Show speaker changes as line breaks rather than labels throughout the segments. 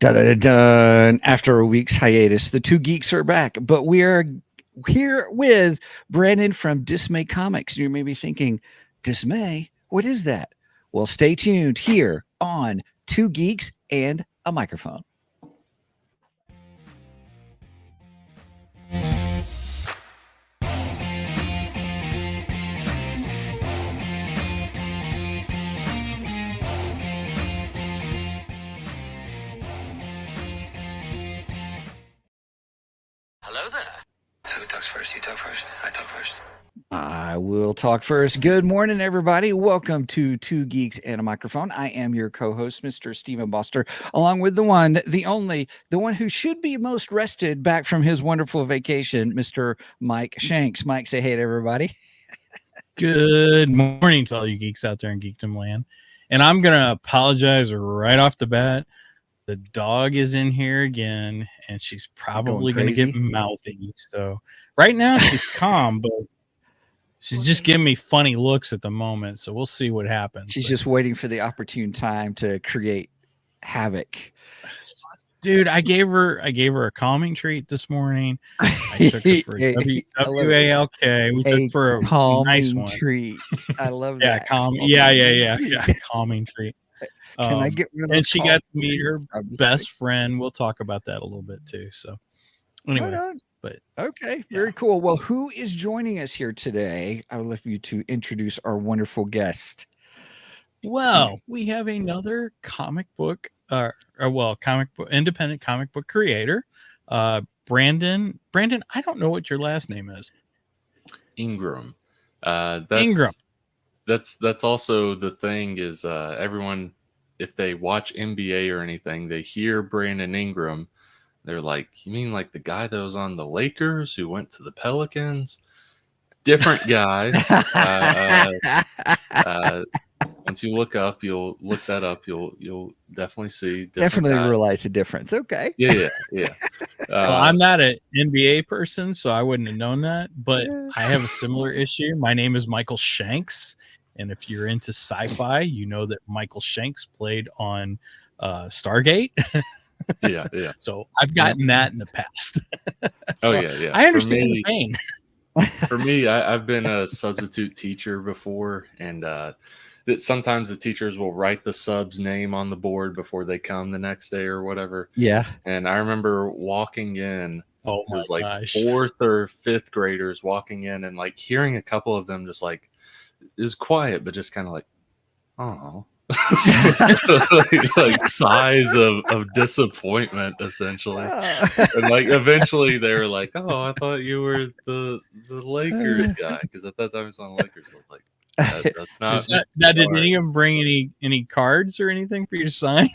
Dun. After a week's hiatus, the two geeks are back, but we are here with Brandon from Dismay Comics. You may be thinking, Dismay, what is that? Well, stay tuned here on Two Geeks and a Microphone.
Hello there. So who talks first? You talk first. I talk first.
I will talk first. Good morning, everybody. Welcome to Two Geeks and a Microphone. I am your co-host, Mr. Stephen Boster, along with the one, the only, the one who should be most rested back from his wonderful vacation, Mr. Mike Shanks. Mike, say hey to everybody.
Good morning to all you geeks out there in Geekdom land. And I'm going to apologize right off the bat. The dog is in here again, and she's probably going to get mouthy. So right now she's calm, but she's just giving me funny looks at the moment. So we'll see what happens.
She's just waiting for the opportune time to create havoc.
Dude, I gave her a calming treat this morning. I took her for a WALK. We took for a nice one.
Treat. I love
that. Yeah. Calming treat.
Can I get one of those?
And she got to meet her best friend. We'll talk about that a little bit too. So anyway, but
okay, very cool. Well, who is joining us here today? I would love you to introduce our wonderful guest.
Well, we have another comic book, independent comic book creator, Brandon. Brandon, I don't know what your last name is.
Ingram.
Ingram.
That's also the thing is everyone, if they watch NBA or anything, they hear Brandon Ingram. They're like, you mean like the guy that was on the Lakers who went to the Pelicans? Different guy. Once you look that up, you'll definitely see.
Definitely realize the difference. Okay.
Yeah.
So I'm not an NBA person, so I wouldn't have known that, but I have a similar issue. My name is Michael Shanks. And if you're into sci-fi, you know that Michael Shanks played on Stargate.
Yeah.
So I've gotten that in the past.
So yeah.
I understand the pain.
For me, I've been a substitute teacher before, and sometimes the teachers will write the sub's name on the board before they come the next day or whatever.
Yeah.
And I remember walking in.
Oh my
it was like
gosh.
4th or 5th graders walking in, and like hearing a couple of them just like. It was quiet, but just kind of like, oh, like sighs of disappointment, essentially. And like eventually they were like, oh, I thought you were the Lakers guy, because at that time it's on the Lakers. So like, that's not.
Did any of them bring any cards or anything for you to sign?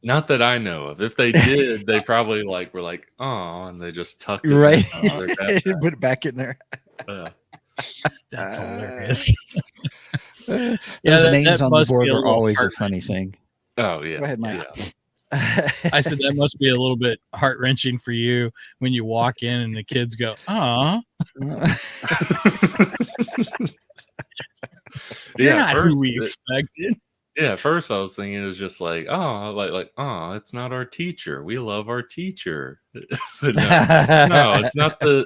Not that I know of. If they did, they probably like were like, oh, and they just tucked it
right.
in
Put it back in there.
That's hilarious.
Those names on the board are always a funny thing.
Oh yeah.
Go ahead, Mike.
Yeah.
I said that must be a little bit heart-wrenching for you when you walk in and the kids go, "Aw." You're not who we expected.
Yeah, at first I was thinking it was just like, oh, oh, it's not our teacher. We love our teacher. But no, it's not the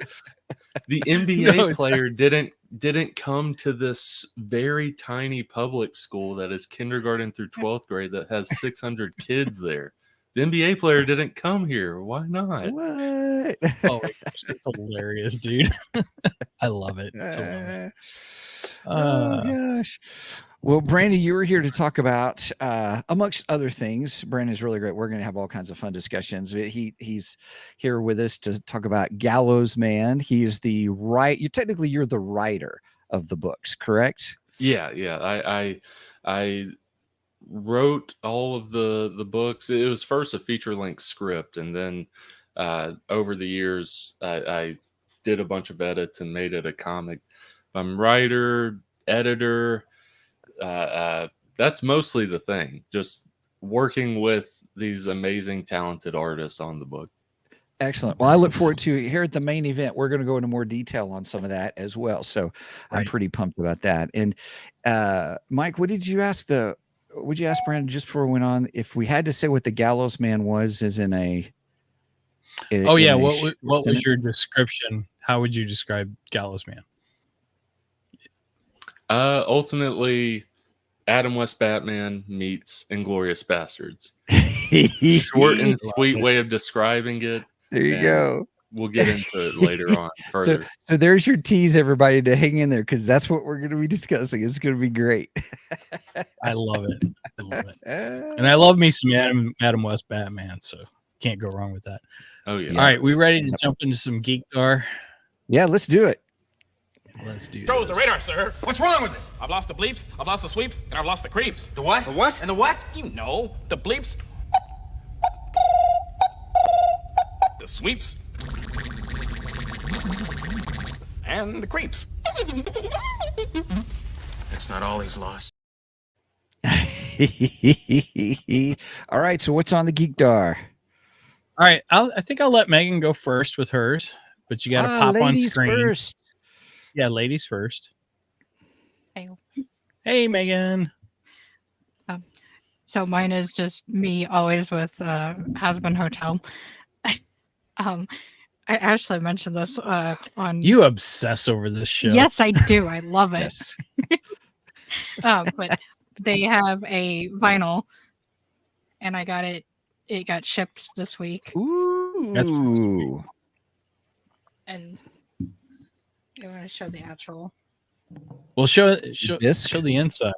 NBA player didn't come to this very tiny public school that is kindergarten through 12th grade that has 600 kids there. The NBA player didn't come here. Why not?
What?
Oh my gosh, that's hilarious, dude. I love it.
Oh gosh. Well, Brandon, you were here to talk about, amongst other things, Brandon's really great. We're going to have all kinds of fun discussions. He's here with us to talk about Gallowsman. He's the you're the writer of the books, correct?
Yeah. I wrote all of the books. It was first a feature-length script, and then over the years, I did a bunch of edits and made it a comic. I'm writer, editor. That's mostly the thing, just working with these amazing talented artists on the book.
Excellent. Well, I look forward to here at the main event. We're going to go into more detail on some of that as well. So I'm pretty pumped about that. And Mike, what did you ask would you ask Brandon just before we went on if we had to say what the Gallowsman was, as in a?
Oh yeah, what was
sentence?
your description? How would you describe Gallowsman?
Ultimately, Adam West Batman meets Inglorious Bastards. Short and sweet way of describing it.
There you go.
We'll get into it later on further.
So there's your tease, everybody, to hang in there because that's what we're going to be discussing. It's going to be great.
I love it. I love it. And I love me some Adam West Batman, so can't go wrong with that.
Oh yeah.
All right, we ready to jump into some Geekdar?
Yeah, let's do it.
Let's do
Throw
this.
the radar, sir.
What's wrong with it?
I've lost the bleeps, I've lost the sweeps, and I've lost the creeps.
The what? The what? And the what?
You know, the bleeps, the sweeps, and the creeps.
That's not all he's lost.
All right, so what's on the Geekdar?
All right, I think I'll let Megan go first with hers, but you got to pop on screen.
First.
Yeah, ladies first.
Hey.
Hey, Megan.
So mine is just me always with Husband Hotel. I actually mentioned this on.
You obsess over this show.
Yes, I do. I love it.
Yes.
But they have a vinyl, and I got it. It got shipped this week,
Ooh.
That's
and I want to show the actual.
Well, show
Disc?
the inside.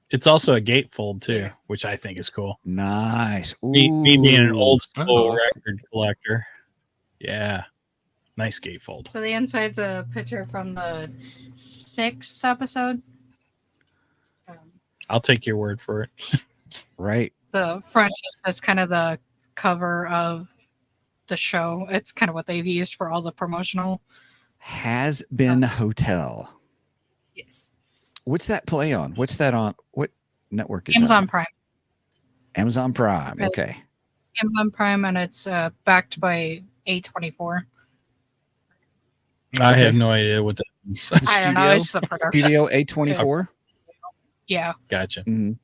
It's also a gatefold too, which I think is cool.
Nice.
Me being an old school
Oh, awesome.
record collector. Yeah. Nice gatefold.
So the inside's a picture from the 6th episode.
I'll take your word for it.
Right.
The front is just kind of the cover of the show. It's kind of what they've used for all the promotional.
Has Been Hotel.
Yes.
What's that play on? What's that on? What network is
Amazon
that?
Prime.
Amazon Prime. Okay.
Amazon Prime, and it's backed by A24.
I have no idea what that is.
I don't know. It's the production.
Studio A24.
Yeah.
Gotcha.
Mhm.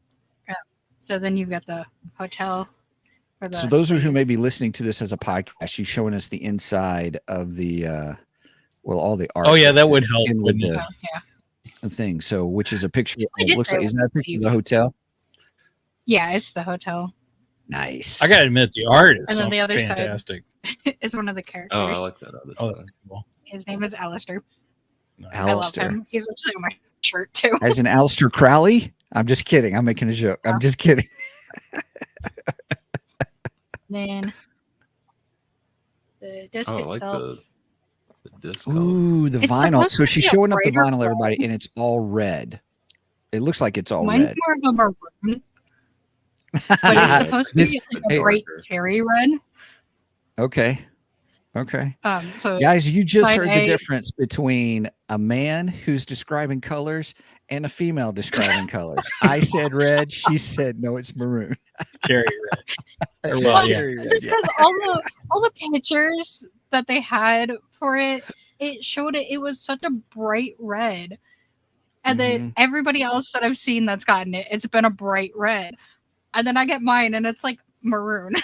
So then you've got the hotel. For the
So those who
sleep.
may be listening to this as a podcast, she's showing us the inside of the all the art.
Oh yeah, that would help.
in with
wouldn't it?
Yeah.
the thing. So which is a picture.
I
It
did
looks
say
like, isn't that a picture of the
TV.
hotel?
Yeah, it's the hotel.
Nice.
I gotta admit, the art is
And then the other side-
fantastic.
It's one of the characters.
Oh, I like that other
Oh,
side.
that's cool.
His name is Alistair.
Nice.
I love
Alistair.
him. He's actually on my shirt too.
As in Alistair Crowley? I'm just kidding. I'm making a joke. I'm just kidding.
Then the disc
Oh, I like
itself.
the disc color.
Ooh, the
It's
vinyl.
supposed
So
to
she's
be a
showing up the
brighter
vinyl,
color.
everybody, and it's all red. It looks like it's all
Mine's
red.
more of a maroon, but it's supposed to
This-
be like
hey.
a bright cherry red.
Okay. Okay.
So
Guys, you just
side
heard the
A-
difference between a man who's describing colors and a female describing colors. I said red. She said, no, it's maroon.
Cherry red. Or, well,
Well,
yeah.
Cherry red,
just
yeah.
because all the pictures that they had for it, it showed it was such a bright red. And then everybody else that I've seen that's gotten it, it's been a bright red. And then I get mine and it's like maroon.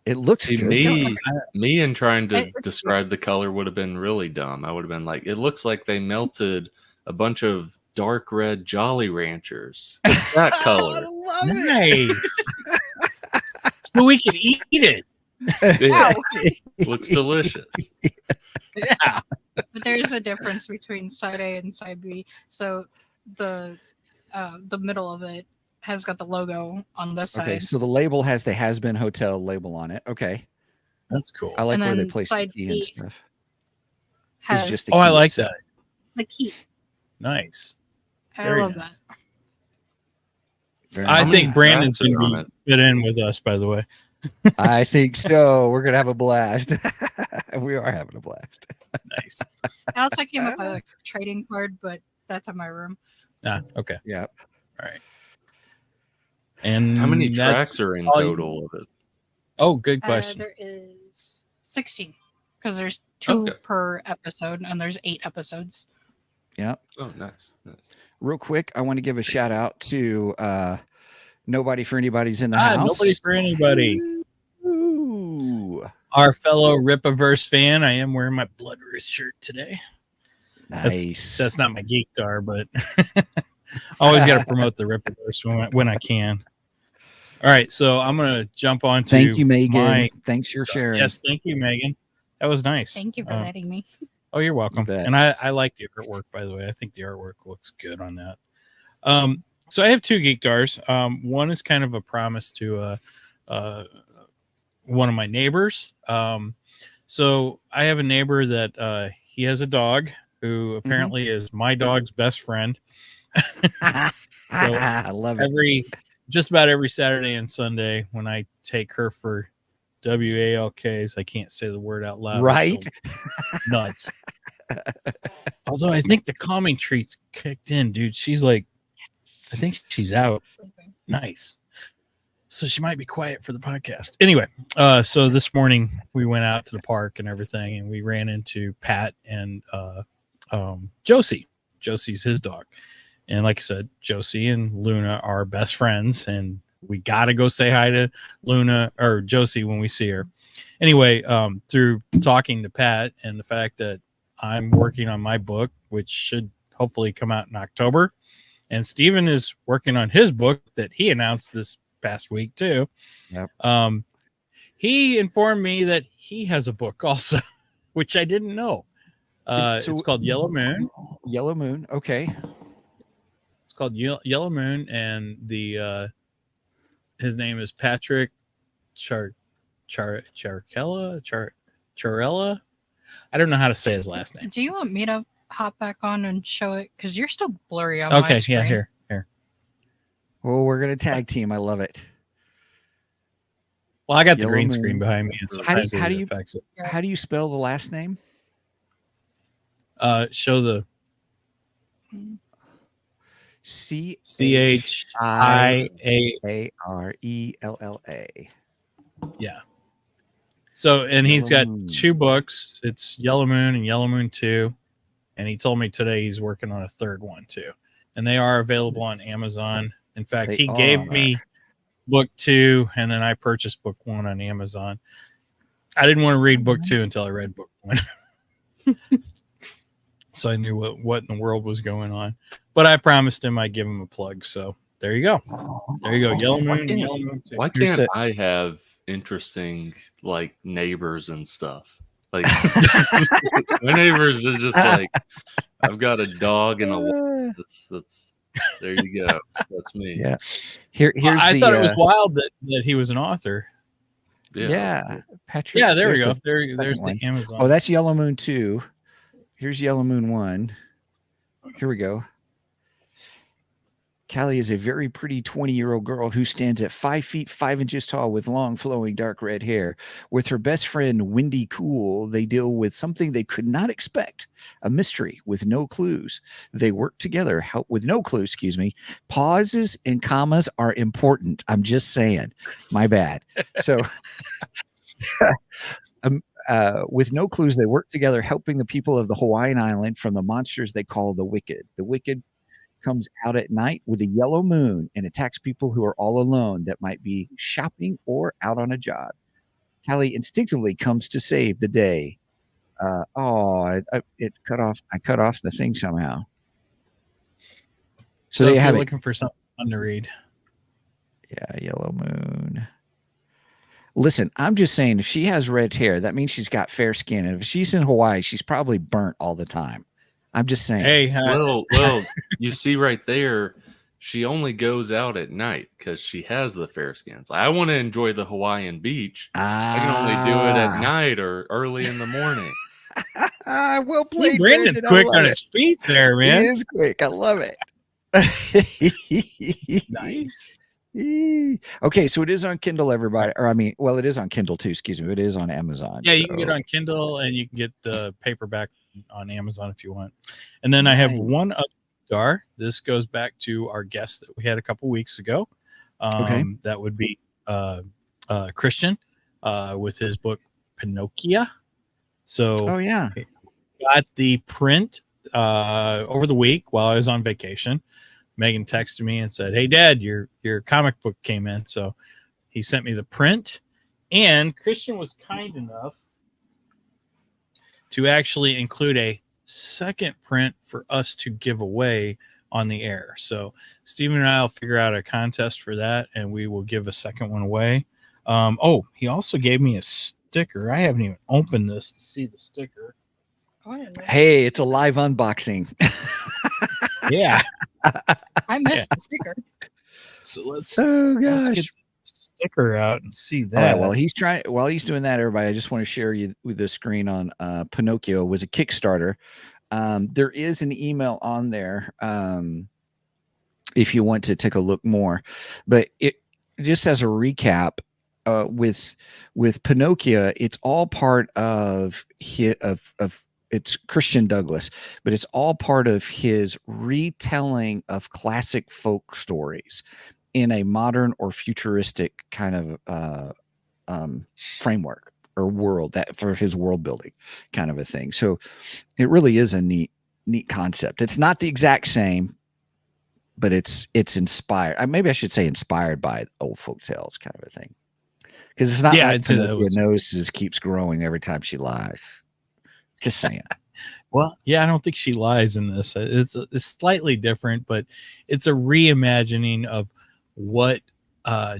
It looks
See,
good.
me and trying to
It's-
describe the color would have been really dumb. I would have been like, it looks like they melted a bunch of dark red Jolly Ranchers. It's that color.
Nice. So we can eat it.
Yeah,
Ow.
looks delicious.
Yeah.
But there's a difference between side A and side B. So the middle of it has got the logo on this side.
Okay, so the label has the Has Been Hotel label on it. Okay.
That's cool.
I like
And
where they
then
place the
side
key
B
and stuff.
Has
just the
Oh, I
key
like
itself.
that.
the key.
Nice.
I
Very
love
nice.
that.
Very
I
nice.
think Brandon's
Faster
going
on
to fit in with us, by the way.
I think so. We're gonna have a blast. We are having a blast.
Nice.
I also came up with a trading card, but that's in my room.
Okay.
Yeah.
All right. And
How many
that's
tracks are in
all you-
total of it?
Oh, good question.
There is 16 because there's 2
Okay.
per episode, and there's 8 episodes.
Oh, nice.
Real quick, I want to give a shout out to Nobody for anybody's in the house.
Nobody for anybody.
Ooh.
Our fellow Ripaverse fan. I am wearing my Bloodverse shirt today.
Nice.
That's not my Geekdar, but always got to promote the Ripaverse when I can. All right, so I'm gonna jump on to.
Thank you, Megan. Thanks for sharing.
Yes, thank you, Megan. That was nice.
Thank you for letting me.
Oh, you're welcome.
You bet.
And I like the artwork, by the way. I think the artwork looks good on that. So I have two Geekdars. One is kind of a promise to one of my neighbors. So I have a neighbor that he has a dog who apparently is my dog's best friend.
I love it.
Just about every Saturday and Sunday when I take her for WALKs, I can't say the word out loud.
Right?
Nuts. Although I think the calming treats kicked in, dude. She's like, I think she's out. Nice. So she might be quiet for the podcast. Anyway, so this morning we went out to the park and everything, and we ran into Pat and Josie. Josie's his dog. And like I said, Josie and Luna are best friends, and we got to go say hi to Luna or Josie when we see her. Anyway, through talking to Pat and the fact that I'm working on my book, which should hopefully come out in October, and Steven is working on his book that he announced this past week too.
Yep.
He informed me that he has a book also, which I didn't know. It's called Yellow Moon.
Yellow Moon. Okay.
It's called Yellow Moon, and his name is Patrick Charella. I don't know how to say his last name.
Do you want me to hop back on and show it? Because you're still blurry on my screen.
Yeah, here.
Well, we're gonna tag team. I love it.
Well, I got
Yellow
the green
Moon.
screen behind me. And
How do
sometimes
you
it affects it.
How do you spell the last name?
Show the
CHIARELLA.
Yeah. So, and he's got
Yellow Moon.
2 books. It's Yellow Moon and Yellow Moon 2. And he told me today he's working on a 3rd one too. And they are available on Amazon. In fact, he gave me book 2, and then I purchased book 1 on Amazon. I didn't want to read book 2 until I read book 1. So I knew what in the world was going on. But I promised him I'd give him a plug. So there you go. There you go. Yellow Moon and Yellow Moon 2.
Why can't I have interesting like neighbors and stuff? Like my neighbors is just like, I've got a dog and a wolf. That's there you go. That's me.
Yeah. Here's
I thought it was wild that he was an author.
Yeah. Patrick.
Yeah, there we go.
There's
There's
one.
the Amazon.
Oh, that's Yellow Moon 2. Here's Yellow Moon 1. Here we go. Callie is a very pretty 20-year-old girl who stands at 5 feet 5 inches tall with long, flowing, dark red hair. With her best friend, Wendy Cool, they deal with something they could not expect, a mystery with no clues. They work together with no clues, excuse me. Pauses and commas are important. I'm just saying. My bad. So with no clues, they work together, helping the people of the Hawaiian island from the monsters they call the Wicked. The Wicked comes out at night with a yellow moon and attacks people who are all alone that might be shopping or out on a job. Callie instinctively comes to save the day. It cut off. I cut off the thing somehow. So they
if
have
you're
it.
looking for something fun to read.
Yeah, Yellow Moon. Listen, I'm just saying, if she has red hair, that means she's got fair skin. And if she's in Hawaii, she's probably burnt all the time. I'm just saying.
Hey,
Well, you see right there, she only goes out at night because she has the fair skins. I want to enjoy the Hawaiian beach. I can only do it at night or early in the morning.
Well played.
Brandon's
Brandon.
quick on his feet there, man.
He is quick. I love it.
Nice.
Okay, so it is on Kindle, everybody. Or it is on Kindle too. Excuse me. It is on Amazon.
Yeah, you can get it on Kindle, and you can get the paperback on Amazon if you want. And then I have one other star. This goes back to our guest that we had a couple weeks ago. That would be Christian with his book Pinocchio. So got the print over the week while I was on vacation. Megan texted me and said, "Hey, Dad, your comic book came in." So he sent me the print, and Christian was kind enough to actually include a second print for us to give away on the air. So Stephen and I will figure out a contest for that, and we will give a second one away. He also gave me a sticker. I haven't even opened this to see the sticker.
Hey, it's a live unboxing.
Yeah.
I missed the sticker.
So let's
Oh
get
gosh.
the sticker out and see that.
All right. While he's doing that, everybody, I just want to share you with the screen on Pinocchio was a Kickstarter. There is an email on there if you want to take a look more, but it just as a recap with Pinocchio, it's all part of it's Christian Douglas, but it's all part of his retelling of classic folk stories in a modern or futuristic kind of framework or world, that for his world building kind of a thing. So it really is a neat concept. It's not the exact same, but it's inspired. Maybe I should say inspired by old folk tales kind of a thing. Because it's not like Pinocchio nose keeps growing every time she lies. Just saying.
Well, yeah, I don't think she lies in this. It's slightly different, but it's a reimagining of what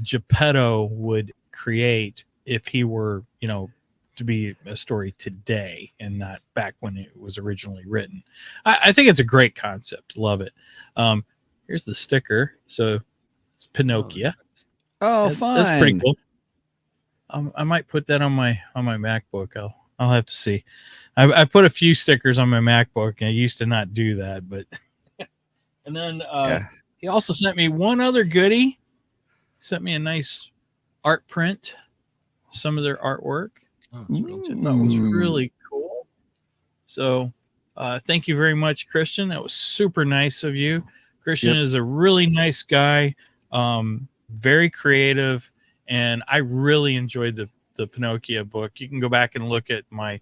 Geppetto would create if he were, to be a story today and not back when it was originally written. I think it's a great concept. Love it. Here's the sticker. So it's Pinocchio.
Oh, fun.
That's pretty cool. I might put that on my MacBook. I'll have to see. I put a few stickers on my MacBook, and I used to not do that, but and then he also sent me one other goodie. Sent me a nice art print, some of their artwork, which I thought was really cool. So thank you very much, Christian. That was super nice of you. Christian is a really nice guy, very creative, and I really enjoyed the Pinocchio book. You can go back and look at my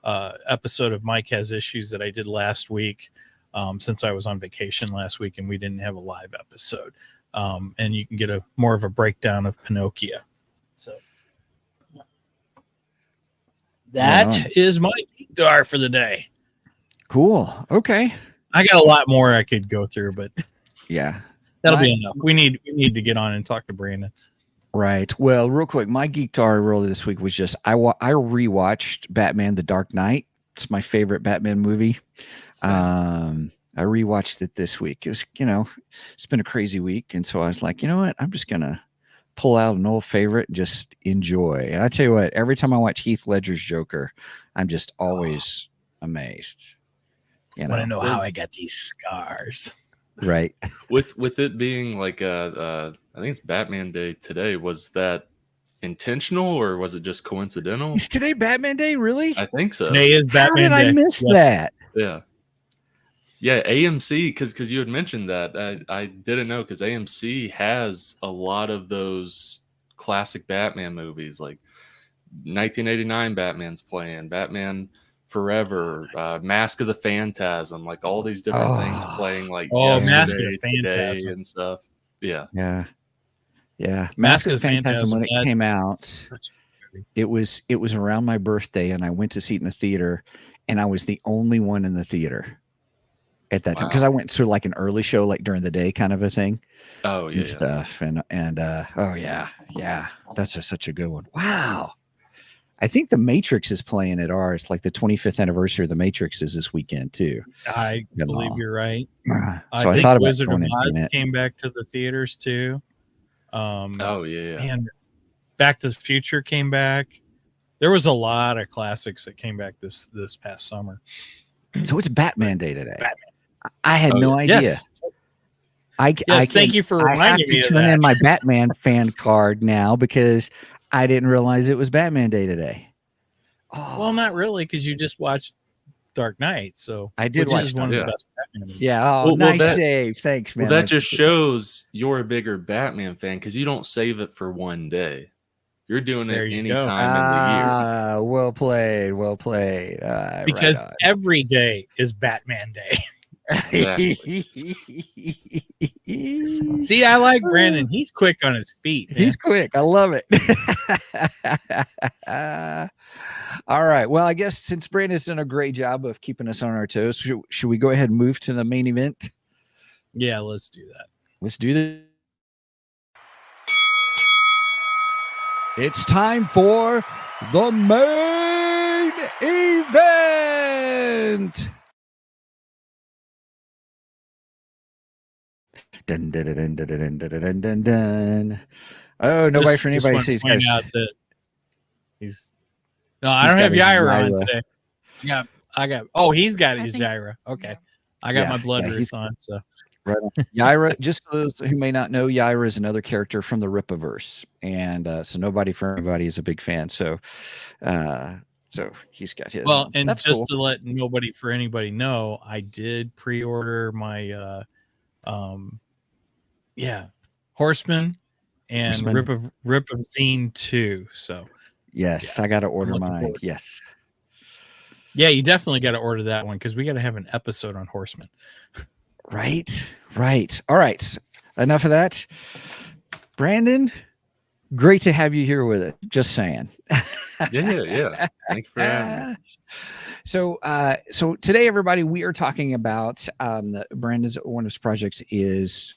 episode of Mike Has Issues that I did last week, since I was on vacation last week and we didn't have a live episode. And you can get more of a breakdown of Pinocchio. So that is my dar for the day.
Cool. Okay.
I got a lot more I could go through, but
yeah,
that'll be enough. We need to get on and talk to Brandon.
Right. Well, real quick, my geek tar really this week was just I rewatched Batman: The Dark Knight. It's my favorite Batman movie. I rewatched it this week. It was, it's been a crazy week, and so I was like, you know what? I'm just gonna pull out an old favorite and just enjoy. And I tell you what, every time I watch Heath Ledger's Joker, I'm just always amazed.
I want to know how I got these scars.
Right.
With it being like I think it's Batman Day today. Was that intentional or was it just coincidental?
Is today Batman Day? Really?
I think so.
Today is Batman Day.
How did I miss that?
Yeah, AMC, because you had mentioned that. I didn't know, because AMC has a lot of those classic Batman movies, like 1989 Batman's playing, Batman Forever, Mask of the Phantasm, like all these different things playing, like
Mask of the Phantasm
and stuff. Yeah.
Mask of the Phantasm, when it came out, it was around my birthday, and I went to see it in the theater, and I was the only one in the theater at that time, because I went to like an early show, like during the day kind of a thing.
Oh yeah,
and stuff, and that's such a good one. Wow. I think The Matrix is playing at ours, like the 25th anniversary of The Matrix is this weekend too.
I believe you're right.
So
I think
thought about
Wizard of
going
Oz
and
came back to the theaters too.
And
Back to the Future came back. There was a lot of classics that came back this past summer.
So it's Batman Day today. I had no idea.
Yes. Thank you for reminding me of that.
I have to turn in my Batman fan card now because I didn't realize it was Batman Day today. Oh.
Well, not really, because you just watched Dark Knight. So
I did watch
one of the best Batman movies.
Yeah. Oh, nice save. Thanks, man.
Well, that just shows you're a bigger Batman fan, because you don't save it for one day. You're doing it any time in the year.
Well played. Well played.
Because every day is Batman Day.
Exactly.
See, I like Brandon. He's quick on his feet. Man.
He's quick. I love it. All right. Well, I guess since Brandon's done a great job of keeping us on our toes, should we go ahead and move to the main event?
Yeah, let's do that.
Let's do this. It's time for the main event. Dun, dun, dun, dun, dun, dun, dun, dun, dun, dun. Oh, nobody for anybody sees
point
guys.
out that he's no, I don't have Yaira on today. Yeah, I got. Oh, he's got his Yaira. Okay, I got my blood race on. So
right on. Yaira, just those who may not know, Yaira is another character from the Rippaverse, and so nobody for everybody is a big fan. So, so he's got his.
Well, and
that's
just
cool.
to let nobody for anybody know, I did pre-order my Horseman and Rip of Zine 2. So
yes,
yeah,
I got to order mine. Yes.
Yeah, you definitely got to order that one because we got to have an episode on Horseman.
Right. All right. Enough of that. Brandon, great to have you here with us. Just saying.
Yeah. Thank you for having me.
So today, everybody, we are talking about Brandon's one of his projects is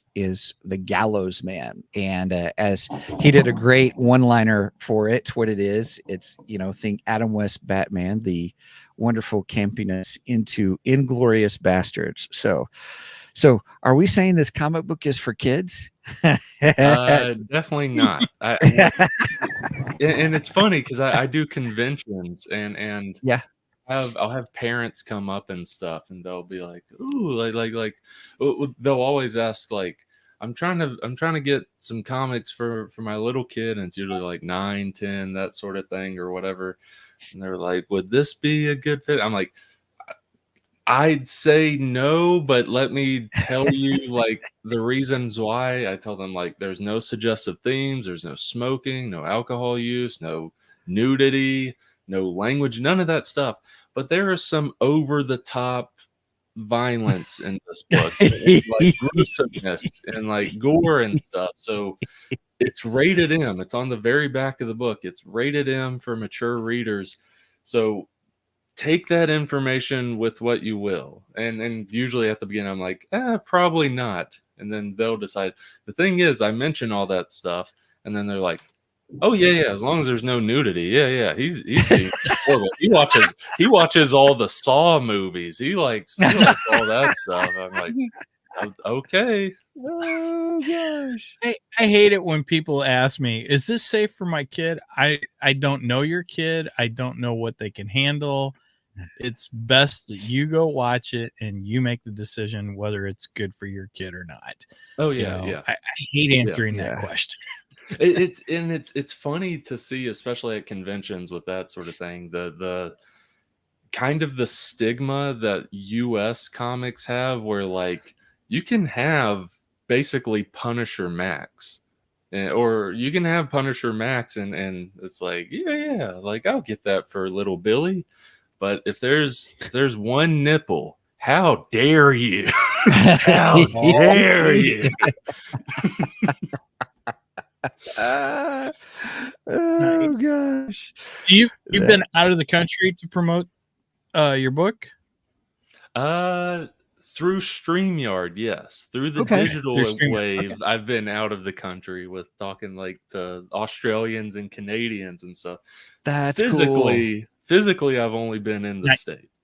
the Gallowsman, and as he did a great one-liner for it, what it is, it's think Adam West Batman, the wonderful campiness into Inglorious Bastards. So are we saying this comic book is for kids?
Definitely not. And it's funny because I do conventions and
yeah.
I'll have parents come up and stuff, and they'll be like, "Ooh, like." They'll always ask, like, "I'm trying to get some comics for my little kid," and it's usually like 9, 10, that sort of thing, or whatever. And they're like, "Would this be a good fit?" I'm like, "I'd say no, but let me tell you like the reasons why." I tell them like, "There's no suggestive themes, there's no smoking, no alcohol use, no nudity, no language, none of that stuff. But there is some over-the-top violence in this book, and, like gruesomeness and like gore and stuff. So it's rated M. It's on the very back of the book. It's rated M for mature readers. So take that information with what you will." And usually at the beginning, I'm like, probably not. And then they'll decide. The thing is, I mention all that stuff, and then they're like, "Oh yeah, as long as there's no nudity, yeah, he's seen horrible. He watches all the Saw movies. He likes all that stuff." I'm like, okay.
Oh gosh.
I hate it when people ask me, "Is this safe for my kid?" I don't know your kid. I don't know what they can handle. It's best that you go watch it and you make the decision whether it's good for your kid or not.
Oh yeah, yeah.
I hate answering that question.
It's funny to see, especially at conventions with that sort of thing, the kind of the stigma that US comics have, where like you can have basically Punisher Max, or you can have Punisher Max and it's like yeah, like I'll get that for little Billy, but if there's one nipple, how dare you? How dare you?
Oh
Nice.
gosh.
You've been out of the country to promote your book?
Through StreamYard, yes. Through the digital wave, I've been out of the country with talking like to Australians and Canadians and stuff.
That's
physically,
cool.
Physically, I've only been in the States.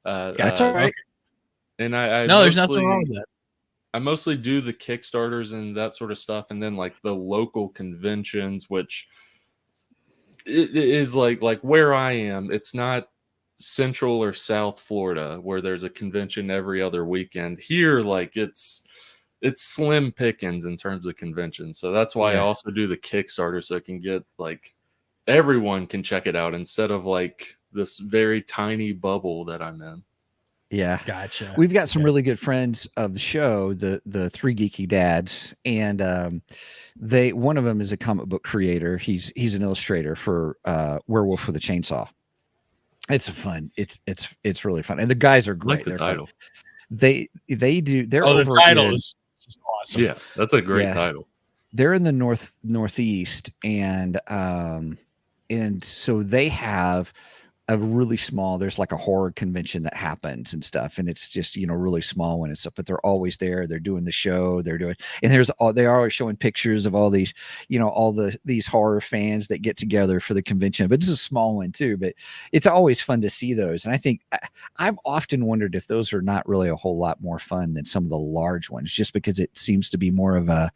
That's all right.
And I
no, there's nothing wrong with that.
I mostly do the Kickstarters and that sort of stuff, and then like the local conventions, which it is like where I am. It's not Central or South Florida where there's a convention every other weekend. Here, like it's slim pickings in terms of conventions. So that's why I also do the Kickstarter, so it can get like everyone can check it out instead of like this very tiny bubble that I'm in.
Yeah,
gotcha.
We've got some really good friends of the show, the Three Geeky Dads, and one of them is a comic book creator. He's an illustrator for Werewolf with a Chainsaw. It's really fun, and the guys are great.
I like the title.
they do. They're
Oh, the
over
title
in-
is just awesome.
Yeah, that's a great
Yeah.
title.
they're in the northeast, and so they have a really small, there's like a horror convention that happens and stuff, and it's just, really small when it's up, but they're always there. They're doing the show, and they're always showing pictures of all these, these horror fans that get together for the convention. But this is a small one too, but it's always fun to see those. And I think I've often wondered if those are not really a whole lot more fun than some of the large ones, just because it seems to be more of a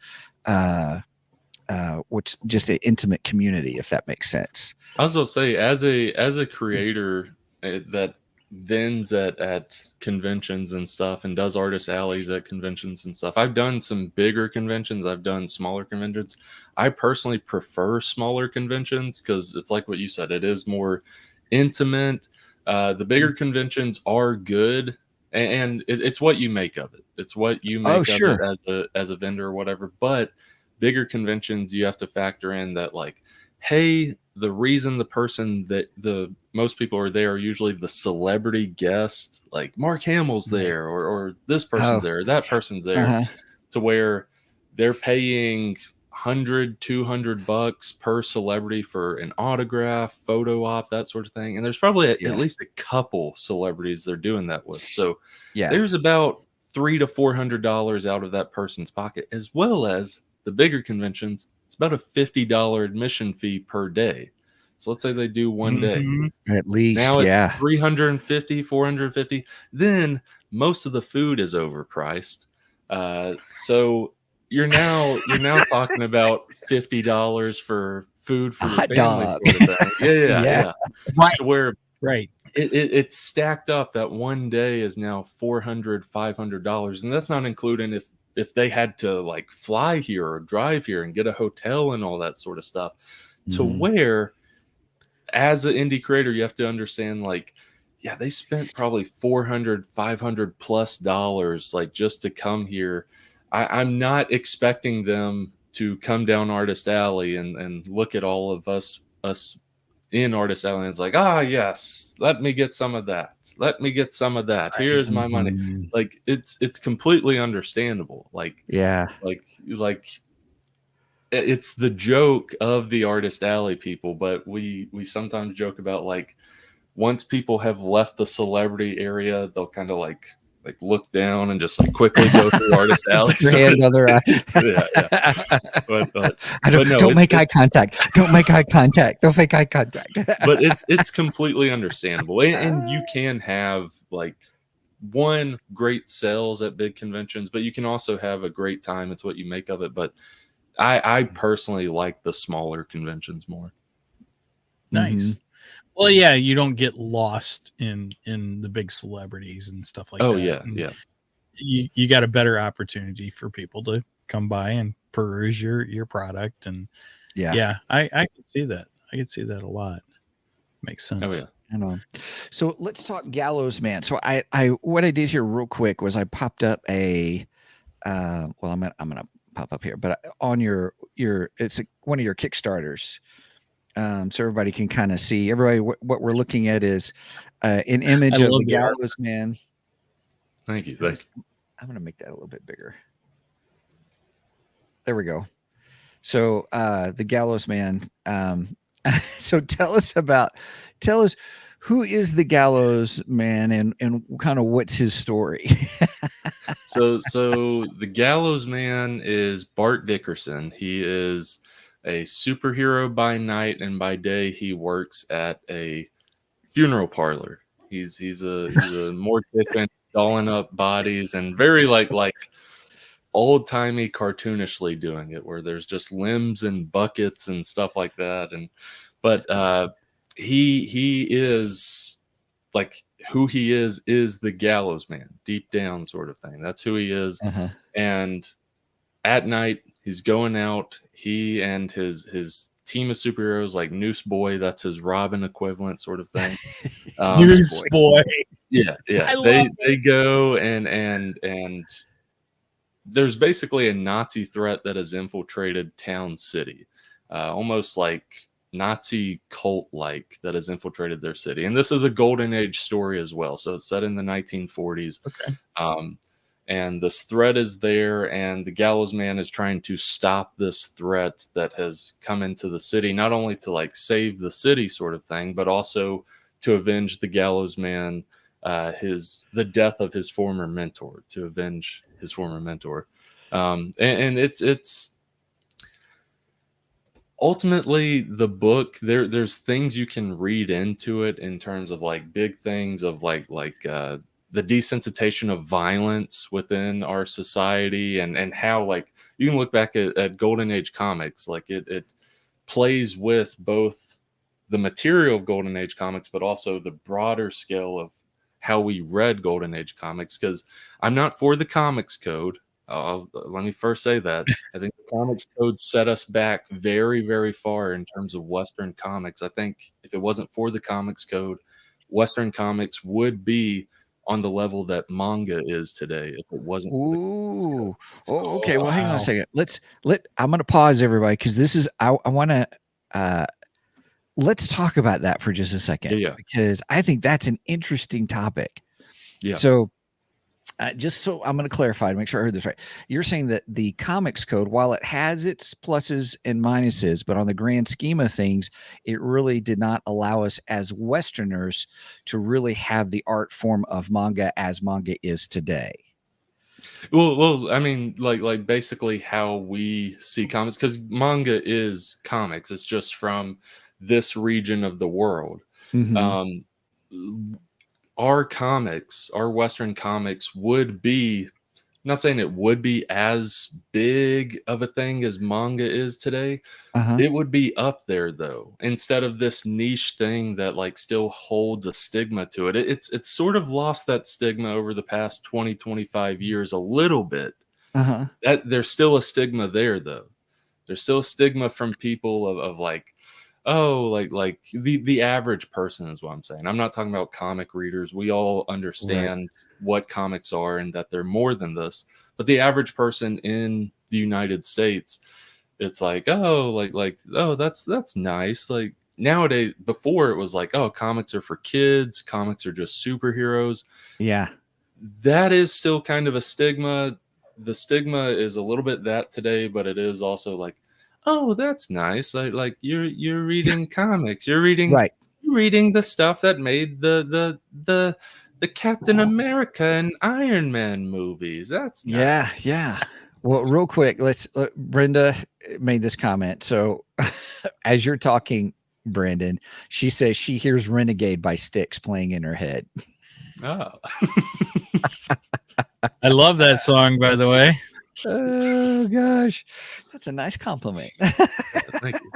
which just an intimate community, if that makes sense.
I was going to say, as a creator that vends at conventions and stuff, and does artist alleys at conventions and stuff, I've done some bigger conventions. I've done smaller conventions. I personally prefer smaller conventions because it's like what you said. It is more intimate. The bigger conventions are good, and it's what you make of it. It's what you make of it as a vendor or whatever. But bigger conventions, you have to factor in that, like, hey, the reason the person that the most people are there are usually the celebrity guest, like Mark Hamill's there, or this person's there, or that person's there, to where they're paying $100-200 per celebrity for an autograph, photo op, that sort of thing. And there's probably at least a couple celebrities they're doing that with. So there's about $300 to $400 out of that person's pocket, as well as the bigger conventions. It's about a $50 admission fee per day. So let's say they do one day.
At least,
now it's $350, $450. Then most of the food is overpriced. So you're now talking about $50 for food for your family. Sort of thing. Yeah.
Right.
To where
right.
It's stacked up that one day is now $400, $500, and that's not including if they had to like fly here or drive here and get a hotel and all that sort of stuff. To where, as an indie creator, you have to understand, like, they spent probably $400, $500 plus dollars, like, just to come here. I'm not expecting them to come down Artist Alley and look at all of us in Artist Alley, and it's like, yes, let me get some of that. Let me get some of that. Here's my money. Like, it's completely understandable. Like it's the joke of the Artist Alley people, but we sometimes joke about, like, once people have left the celebrity area, they'll kind of like look down and just like quickly go through Artist Alley.
Hand on their eye.
But
don't make eye contact. Don't make eye contact. Don't make eye contact.
But it's completely understandable, and you can have like one great sales at big conventions, but you can also have a great time. It's what you make of it. But I personally like the smaller conventions more.
Nice. Well, yeah, you don't get lost in the big celebrities and stuff like that.
Yeah.
You got a better opportunity for people to come by and peruse your product, and I can see that. I can see that a lot. Makes sense.
Oh yeah.
I know. So let's talk Gallowsman. So I what I did here real quick was I popped up a I'm gonna pop up here, but on your it's one of your Kickstarters. So everybody can kind of see. Everybody, what we're looking at is an image of the Gallowsman.
Thank you.
I'm going to make that a little bit bigger. There we go. So the Gallowsman. So tell us who is the Gallowsman and kind of what's his story.
So the Gallowsman is Bart Dickerson. He is a superhero by night, and by day he works at a funeral parlor. He's a mortician, dolling up bodies, and very like old timey cartoonishly doing it, where there's just limbs and buckets and stuff like that. But he is like, who he is the Gallowsman, deep down sort of thing. That's who he is. And at night, he's going out. He and his team of superheroes, like Noose Boy, that's his Robin equivalent sort of thing.
Noose Boy.
Yeah. They go and there's basically a Nazi threat that has infiltrated Town City, almost like Nazi cult like that has infiltrated their city. And this is a golden age story as well. So it's set in the 1940s.
Okay.
And this threat is there, and the Gallowsman is trying to stop this threat that has come into the city, not only to like save the city sort of thing, but also to avenge the Gallowsman, the death of his former mentor, to avenge his former mentor. And it's ultimately the book. There's things you can read into it in terms of like big things of like the desensitization of violence within our society, and how like you can look back at Golden Age comics, like it plays with both the material of Golden Age comics, but also the broader scale of how we read Golden Age comics. Because I'm not for the comics code. Let me first say that I think the comics code set us back very, very far in terms of Western comics. I think if it wasn't for the comics code, Western comics would be on the level that manga is today if it wasn't for the comics code.
Ooh. Oh, okay. Well, hang on a
Wow.
second. I'm going to pause everybody, because this is, I want to, let's talk about that for just a second,
Yeah.
because I think that's an interesting topic.
Yeah.
So, just so I'm going to clarify to make sure I heard this right. You're saying that the comics code, while it has its pluses and minuses, but on the grand scheme of things, it really did not allow us as Westerners to really have the art form of manga as manga is today.
Well, I mean, like basically how we see comics, because manga is comics. It's just from this region of the world.
Mhm.
Our comics, our Western comics, would be, not saying it would be as big of a thing as manga is today.
Uh-huh.
It would be up there though, instead of this niche thing that like still holds a stigma to it. It's sort of lost that stigma over the past 20-25 years a little bit.
Uh-huh.
That there's still a stigma there though. There's still a stigma from people of like, oh, like the average person is what I'm saying. I'm not talking about comic readers. We all understand what comics are and that they're more than this. But the average person in the United States, it's like, oh, oh, that's nice. Like nowadays, before it was like, oh, comics are for kids, comics are just superheroes.
Yeah.
That is still kind of a stigma. The stigma is a little bit that today, but it is also like, oh, that's nice. Like you're reading comics. You're reading the stuff that made the Captain America and Iron Man movies. That's nice.
Yeah. Well, real quick, Brenda made this comment. So as you're talking, Brandon, she says she hears Renegade by Styx playing in her head.
Oh.
I love that song, by the way.
Oh gosh, that's a nice compliment.
Thank you.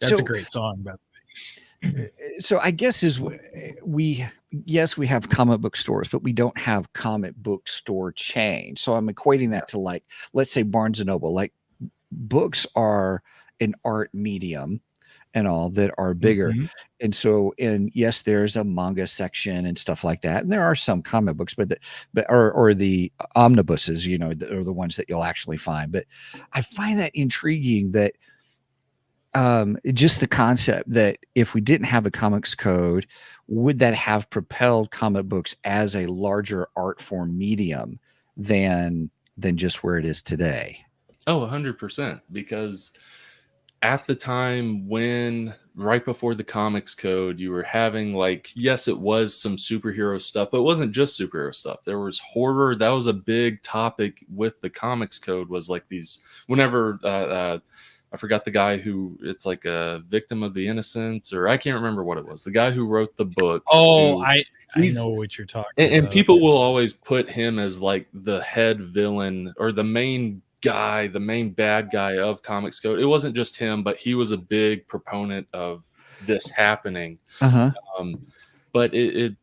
That's a great song, by the way.
So I guess we have comic book stores, but we don't have comic book store chains. So I'm equating that to, like, let's say Barnes and Noble. Like, books are an art medium and all that are bigger.
Mm-hmm.
And so, yes, there's a manga section and stuff like that. And there are some comic books, but the omnibuses, are the ones that you'll actually find. But I find that intriguing that just the concept that if we didn't have a comics code, would that have propelled comic books as a larger art form medium than just where it is today?
Oh, 100%. Because at the time when, right before the comics code, you were having, like, yes, it was some superhero stuff, but it wasn't just superhero stuff. There was horror. That was a big topic with the comics code, was like these, whenever, I forgot the guy who, it's like a victim of the innocents, or I can't remember what it was. The guy who wrote the book.
Oh, I know what you're talking about.
And people will always put him as like the head villain or the main guy, the main bad guy of Comics Code. It wasn't just him, but he was a big proponent of this happening. But you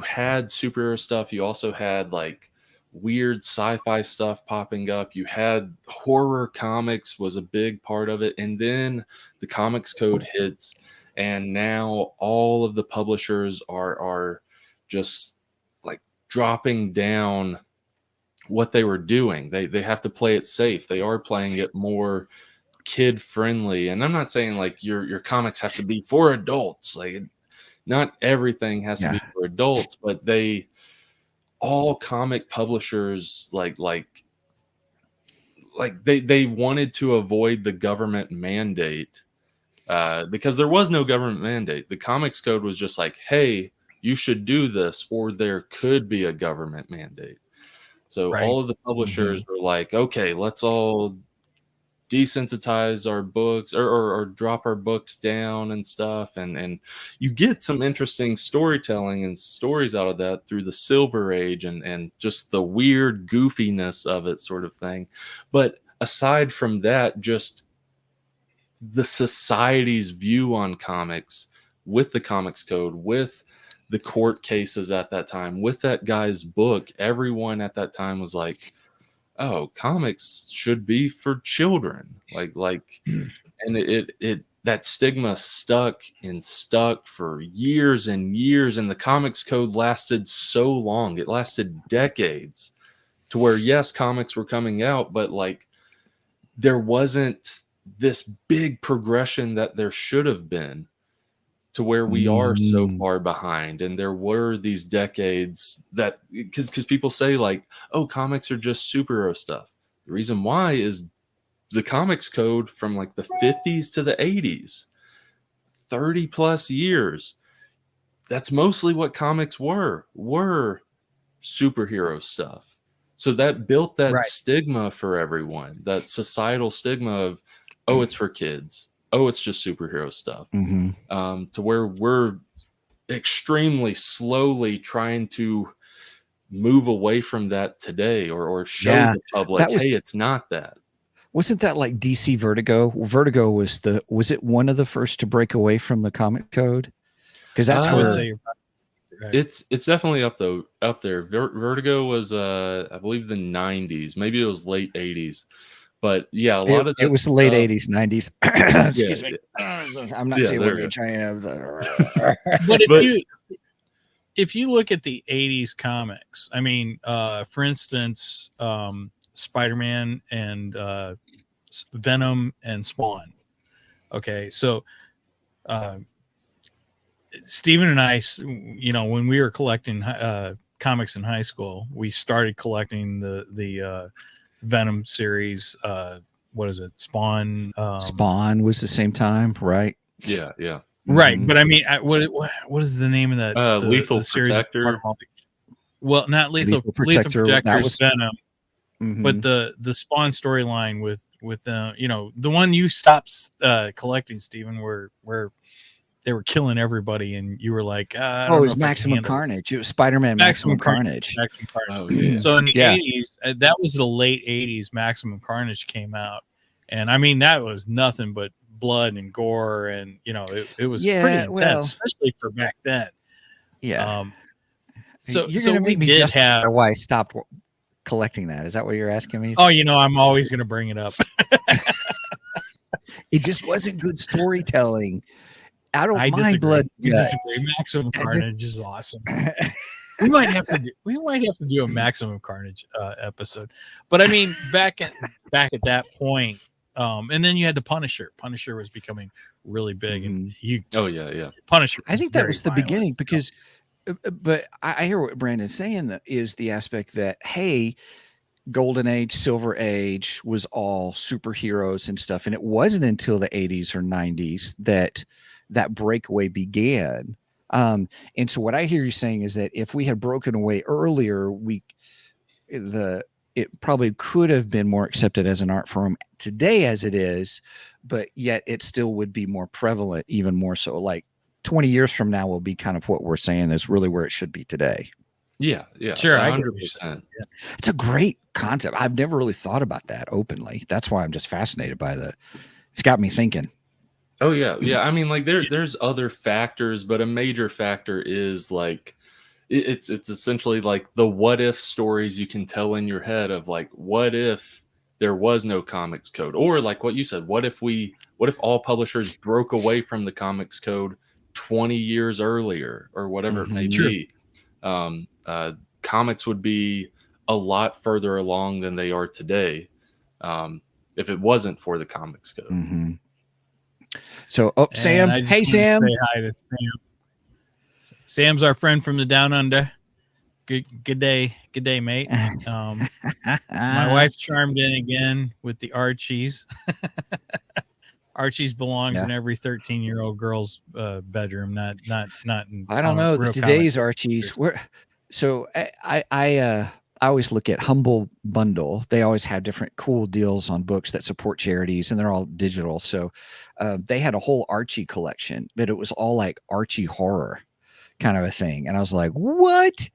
had superhero stuff. You also had like weird sci-fi stuff popping up. You had horror comics was a big part of it. And then the Comics Code hits, and now all of the publishers are just like dropping down what they were doing. They have to play it safe. They are playing it more kid friendly. And I'm not saying like your comics have to be for adults. Like not everything has to be for adults, but all comic publishers like they wanted to avoid the government mandate, because there was no government mandate. The Comics Code was just like, hey, you should do this, or there could be a government mandate. So all of the publishers were like, okay, let's all desensitize our books, or drop our books down and stuff. And you get some interesting storytelling and stories out of that through the Silver Age and just the weird goofiness of it, sort of thing. But aside from that, just the society's view on comics with the Comics Code, with the court cases at that time, with that guy's book, everyone at that time was like, oh, comics should be for children. And it that stigma stuck for years and years. And the Comics Code lasted so long. It lasted decades, to where, yes, comics were coming out, but like there wasn't this big progression that there should have been, to where we are so far behind. And there were these decades that, because people say like, oh, comics are just superhero stuff. The reason why is the Comics Code from like the 50s to the 80s, 30 plus years. That's mostly what comics were superhero stuff. So that built that stigma for everyone, that societal stigma of, oh, it's for kids. Oh, it's just superhero stuff. To where we're extremely slowly trying to move away from that today, or show the public, hey, it's not that.
Wasn't that like DC Vertigo? Vertigo was it one of the first to break away from the comic code? Because that's
I
where
would say you're right.
It's definitely up there. Vertigo was I believe the 90s, maybe it was late 80s. But yeah,
it was the late 80s, 90s. Excuse me. I'm not saying what I am.
But if you look at the 80s comics, I mean, for instance, Spider-Man and Venom and Spawn. Okay, so Steven and I, when we were collecting comics in high school, we started collecting the Venom series. What is it? Spawn.
Spawn was the same time, right?
Yeah.
Right, but I mean, what is the name of that?
Lethal
the series
Protector.
Well, not Lethal Protector. That was Venom. But the Spawn storyline with the one you stopped collecting, Steven, where they were killing everybody, and you were like, it
was Maximum Carnage. It was Spider-Man Maximum Carnage.
Oh, yeah.
So in the 80s, that was the late 80s, Maximum Carnage came out. And I mean, that was nothing but blood and gore. And, it was pretty intense, especially for back then.
Yeah.
So
you're going to make me
did
justify
have
why I stopped collecting that. Is that what you're asking me?
Oh, I'm always going to bring it up.
It just wasn't good storytelling. I don't mind
disagree.
blood.
You disagree. Maximum Carnage is awesome. We might have to do a Maximum Carnage episode. But I mean, back at that point, and then you had the Punisher. Punisher was becoming really big, and Punisher.
I think that was the beginning because, but I hear what Brandon's saying. That is the aspect that, hey, Golden Age, Silver Age was all superheroes and stuff, and it wasn't until the 80s or 90s that breakaway began. And so what I hear you saying is that if we had broken away earlier, it probably could have been more accepted as an art form today as it is, but yet it still would be more prevalent, even more so. Like 20 years from now will be kind of what we're saying is really where it should be today.
Yeah,
sure,
100%.
It's a great concept. I've never really thought about that openly. That's why I'm just fascinated by it's got me thinking.
Oh yeah. I mean, like there's other factors, but a major factor is like it's essentially like the what if stories you can tell in your head of like, what if there was no Comics Code, or like what you said, what if all publishers broke away from the Comics Code 20 years earlier, or whatever it may be. Comics would be a lot further along than they are today. if it wasn't for the Comics Code.
Mm-hmm. So,
And
Sam.
I just
Hey,
wanted to
Sam.
say hi to Sam. Sam's our friend from the down under. Good day, mate. My wife chimed in again with the Archies. Archies belongs in every 13-year-old girl's bedroom, not in.
I don't know.
Real
Today's
comic
Archies. So I always look at Humble Bundle. They always have different cool deals on books that support charities, and they're all digital. So they had a whole Archie collection, but it was all like Archie horror kind of a thing. And I was like, what?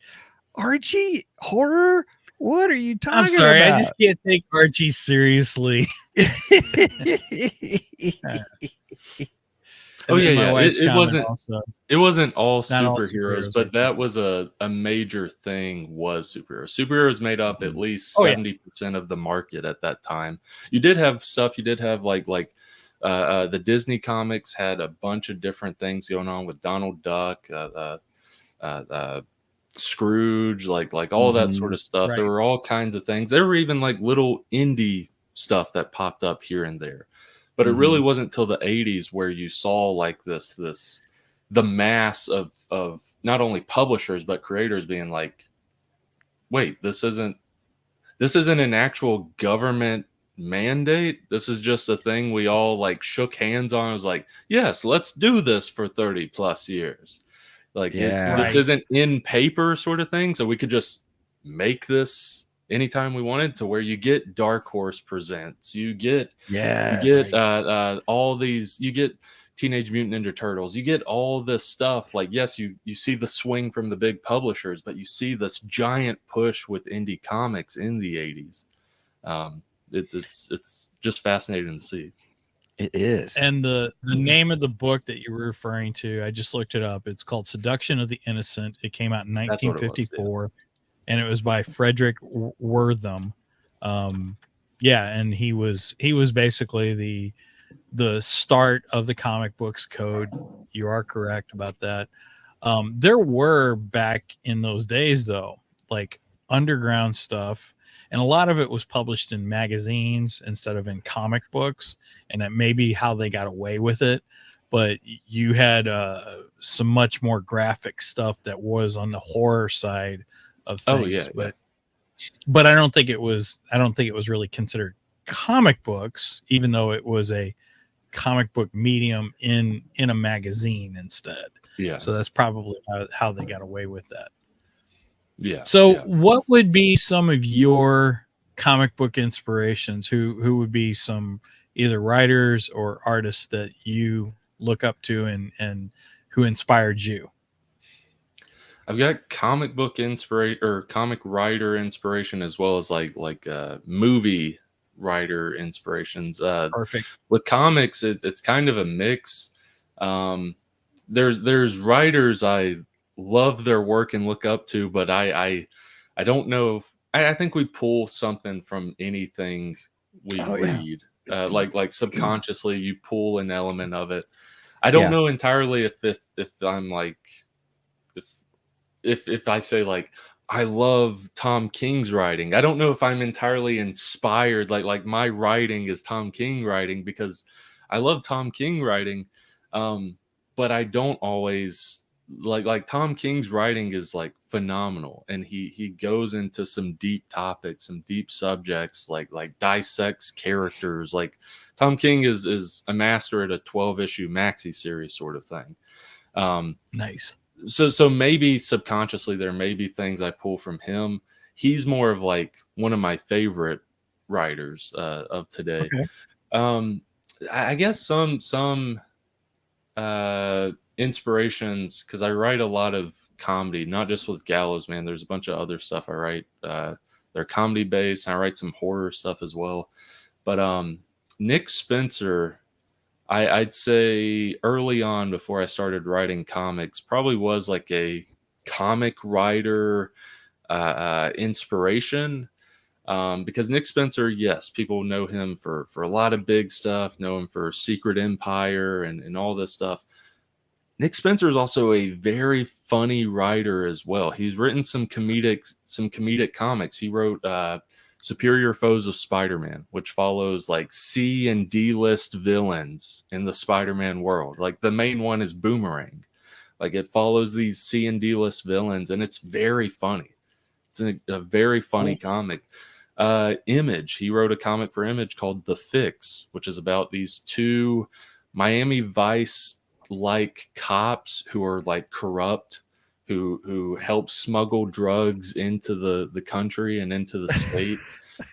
Archie horror? What are you talking about?
I'm sorry, I just can't take Archie seriously.
Oh yeah. It wasn't all
Not all
superheroes, but that was a major thing. Was superheroes. Superheroes made up at least 70% of the market at that time. You did have stuff. You did have like the Disney comics had a bunch of different things going on with Donald Duck, Scrooge, like all that sort of stuff.
Right.
There were all kinds of things. There were even like little indie stuff that popped up here and there. But it really wasn't till the 80s where you saw like the mass of not only publishers but creators being like, wait, this isn't an actual government mandate. This is just a thing we all like shook hands on. It was like, yes, let's do this for 30 plus years. Like this isn't in paper sort of thing. So we could just make this anytime we wanted, to where you get Dark Horse Presents, you get all these, you get Teenage Mutant Ninja Turtles, you get all this stuff. Like, yes, you see the swing from the big publishers, but you see this giant push with indie comics in the 80s. It's just fascinating to see.
It is.
And the name of the book that you were referring to, I just looked it up. It's called Seduction of the Innocent. It came out in 1954. And it was by Frederick Wortham. And he was basically the start of the comic books code. You are correct about that. There were, back in those days, though, like underground stuff, and a lot of it was published in magazines instead of in comic books, and that may be how they got away with it. But you had some much more graphic stuff that was on the horror side of things. But I don't think it was really considered comic books, even though it was a comic book medium in a magazine instead. So that's probably how they got away with that. What would be some of your comic book inspirations? Who would be some either writers or artists that you look up to and who inspired you?
I've got comic book inspiration or comic writer inspiration, as well as like movie writer inspirations.
Perfect.
With comics, it's kind of a mix. There's writers I love their work and look up to, but I don't know if I think we pull something from anything we read. Like subconsciously you pull an element of it. I don't know entirely if I'm like, if I say like I love Tom King's writing, I don't know if I'm entirely inspired, like my writing is Tom King writing, because I love Tom King writing, but I don't always like Tom King's writing is like phenomenal, and he goes into some deep topics, some deep subjects, like dissects characters. Like Tom King is a master at a 12-issue maxi series sort of thing.
Nice.
So maybe subconsciously there may be things I pull from him. He's more of like one of my favorite writers of today. Okay. I guess some inspirations, because I write a lot of comedy, not just with Gallowsman. There's a bunch of other stuff I write. They're comedy based, and I write some horror stuff as well. But Nick Spencer, I'd say early on, before I started writing comics, probably was like a comic writer inspiration. Because Nick Spencer, yes, people know him for a lot of big stuff, know him for Secret Empire and all this stuff. Nick Spencer is also a very funny writer as well. He's written some comedic comics. He wrote Superior Foes of Spider-Man, which follows like C and D list villains in the Spider-Man world. Like the main one is Boomerang. Like it follows these C and D list villains, and it's very funny. It's a very funny comic. Image, he wrote a comic for Image called The Fix, which is about these two Miami Vice like cops who are like corrupt, who help smuggle drugs into the country and into the state.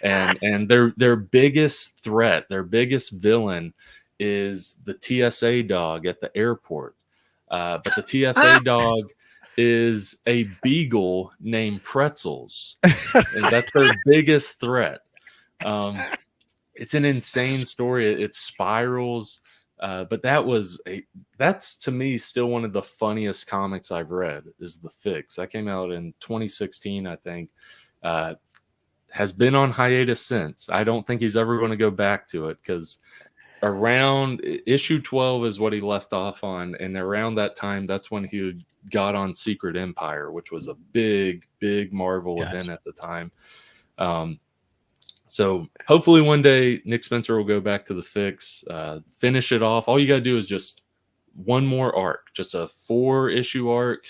and their biggest threat, their biggest villain is the TSA dog at the airport. But the TSA dog is a beagle named Pretzels. And that's their biggest threat. It's an insane story. It spirals. But that's to me still one of the funniest comics I've read is The Fix. That came out in 2016, I think. Has been on hiatus since. I don't think he's ever going to go back to it because around issue 12 is what he left off on, and around that time, that's when he got on Secret Empire, which was a big Marvel event at the time. So hopefully one day Nick Spencer will go back to The Fix, finish it off. All you got to do is just one more arc, just a 4-issue arc,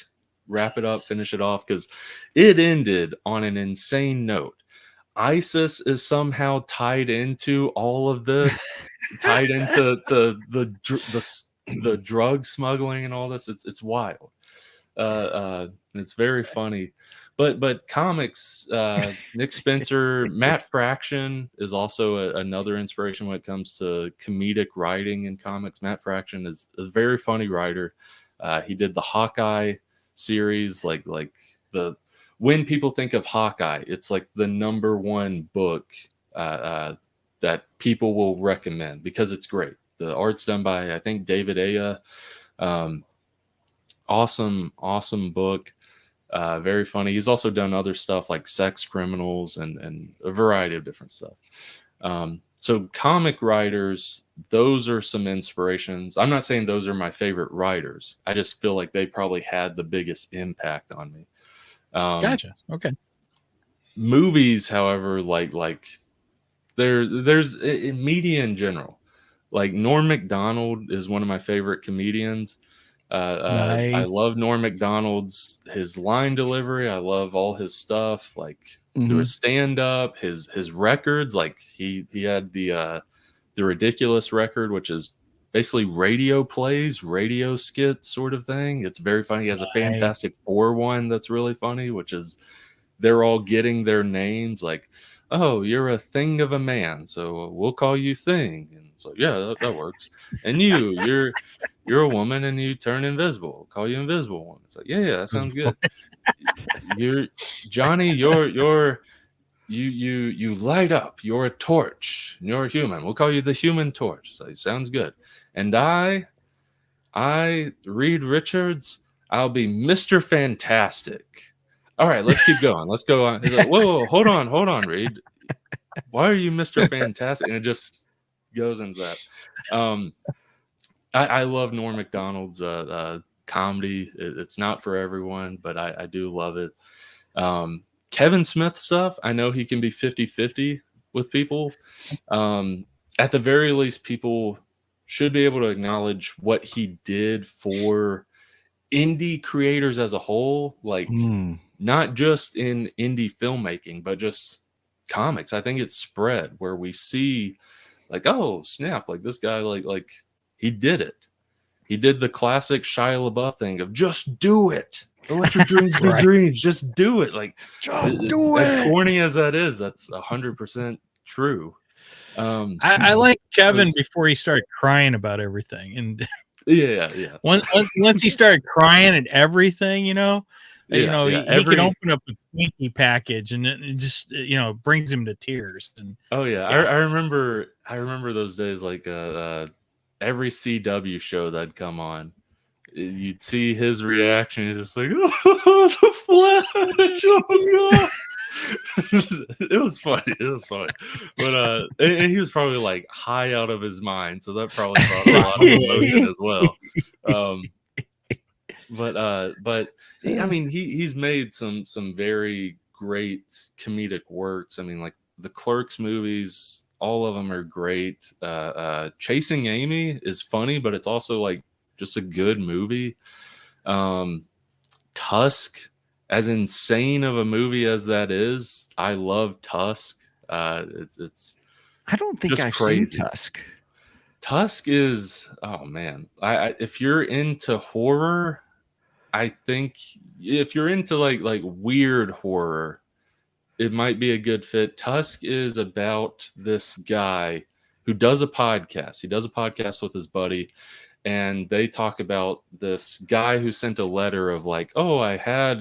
wrap it up, finish it off, because it ended on an insane note. ISIS is somehow tied into all of this, tied into the drug smuggling and all this. It's wild. It's very funny. But comics, Nick Spencer, Matt Fraction is also another inspiration when it comes to comedic writing in comics. Matt Fraction is a very funny writer. He did the Hawkeye series, like when people think of Hawkeye, it's like the #1 book that people will recommend because it's great. The art's done by, I think, David Ayer. Awesome book. Very funny. He's also done other stuff like Sex Criminals and a variety of different stuff. So comic writers, those are some inspirations. I'm not saying those are my favorite writers. I just feel like they probably had the biggest impact on me.
Gotcha. Okay.
Movies, however, like there's in media in general, like Norm Macdonald is one of my favorite comedians.
Nice.
I love Norm Macdonald's his line delivery. I love all his stuff, like through his stand up, his records. Like he had the Ridiculous record, which is basically radio plays, radio skits sort of thing. It's very funny. He has a Fantastic Four one that's really funny, which is they're all getting their names like, oh, you're a thing of a man, so we'll call you Thing. And so yeah, that works. And you're a woman and you turn invisible. We'll call you Invisible Woman. It's like, yeah, that sounds good. You're Johnny, you light up. You're a torch. You're a human. We'll call you the Human Torch. So it sounds good. And I, Reed Richards, I'll be Mr. Fantastic. All right, let's keep going. Let's go on. He's like, whoa, hold on, Reed. Why are you Mr. Fantastic? And it just goes into that. I love Norm Macdonald's comedy. It's not for everyone, but I do love it. Kevin Smith stuff, I know he can be 50-50 with people. At the very least, people should be able to acknowledge what he did for indie creators as a whole, like not just in indie filmmaking, but just comics. I think it's spread where we see like, oh snap, like this guy, like he did it. He did the classic Shia LaBeouf thing of just do it. Don't let your dreams be dreams. Just do it. Like, just do it. As corny as that is, that's 100% true.
I like Kevin before he started crying about everything, and
yeah.
Once he started crying at everything, he can open up a Twinkie package, and it just brings him to tears. And
I remember those days, like every CW show that'd come on, you'd see his reaction. He's just like, oh, the Flash! Oh god! It was funny. But and he was probably like high out of his mind, so that probably brought a lot of emotion as well. But I mean, he's made some very great comedic works. I mean, like the Clerks movies, all of them are great. Chasing Amy is funny, but it's also like just a good movie. Tusk, as insane of a movie as that is, I love Tusk. It's
I don't think
just
I've
crazy.
seen Tusk.
Tusk is, oh man, I if you're into horror, I think if you're into like weird horror, it might be a good fit. Tusk is about this guy who does a podcast. He does a podcast with his buddy, and they talk about this guy who sent a letter of like, oh, I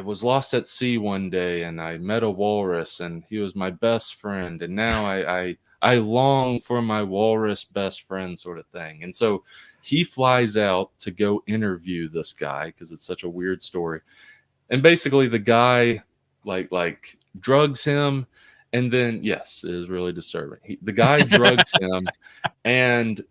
was lost at sea one day, and I met a walrus, and he was my best friend, and now I long for my walrus best friend, sort of thing. And so he flies out to go interview this guy because it's such a weird story. And basically the guy like drugs him, and then, yes, it is really disturbing. The guy drugs him and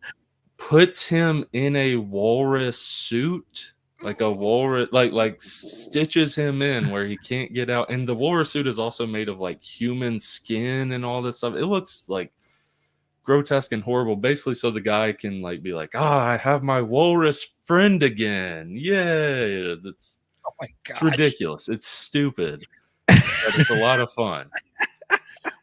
puts him in a walrus suit, like a walrus, like stitches him in where he can't get out. And the walrus suit is also made of like human skin and all this stuff. It looks like grotesque and horrible, basically, so the guy can like be like, I have my walrus friend again. Yay. It's ridiculous. It's stupid, but it's a lot of fun.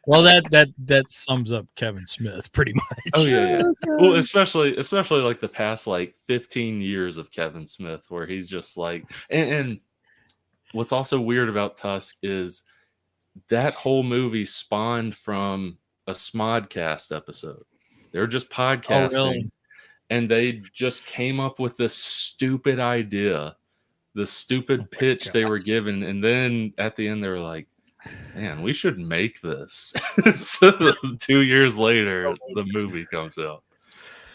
Well, that sums up Kevin Smith pretty much.
Oh yeah. Well, especially like the past like 15 years of Kevin Smith, where he's just like, and what's also weird about Tusk is that whole movie spawned from a Smodcast episode. They're just podcasting,
really?
And they just came up with this stupid idea, the stupid pitch they were given, and then at the end they were like, man, we should make this. So 2 years later, the movie comes out.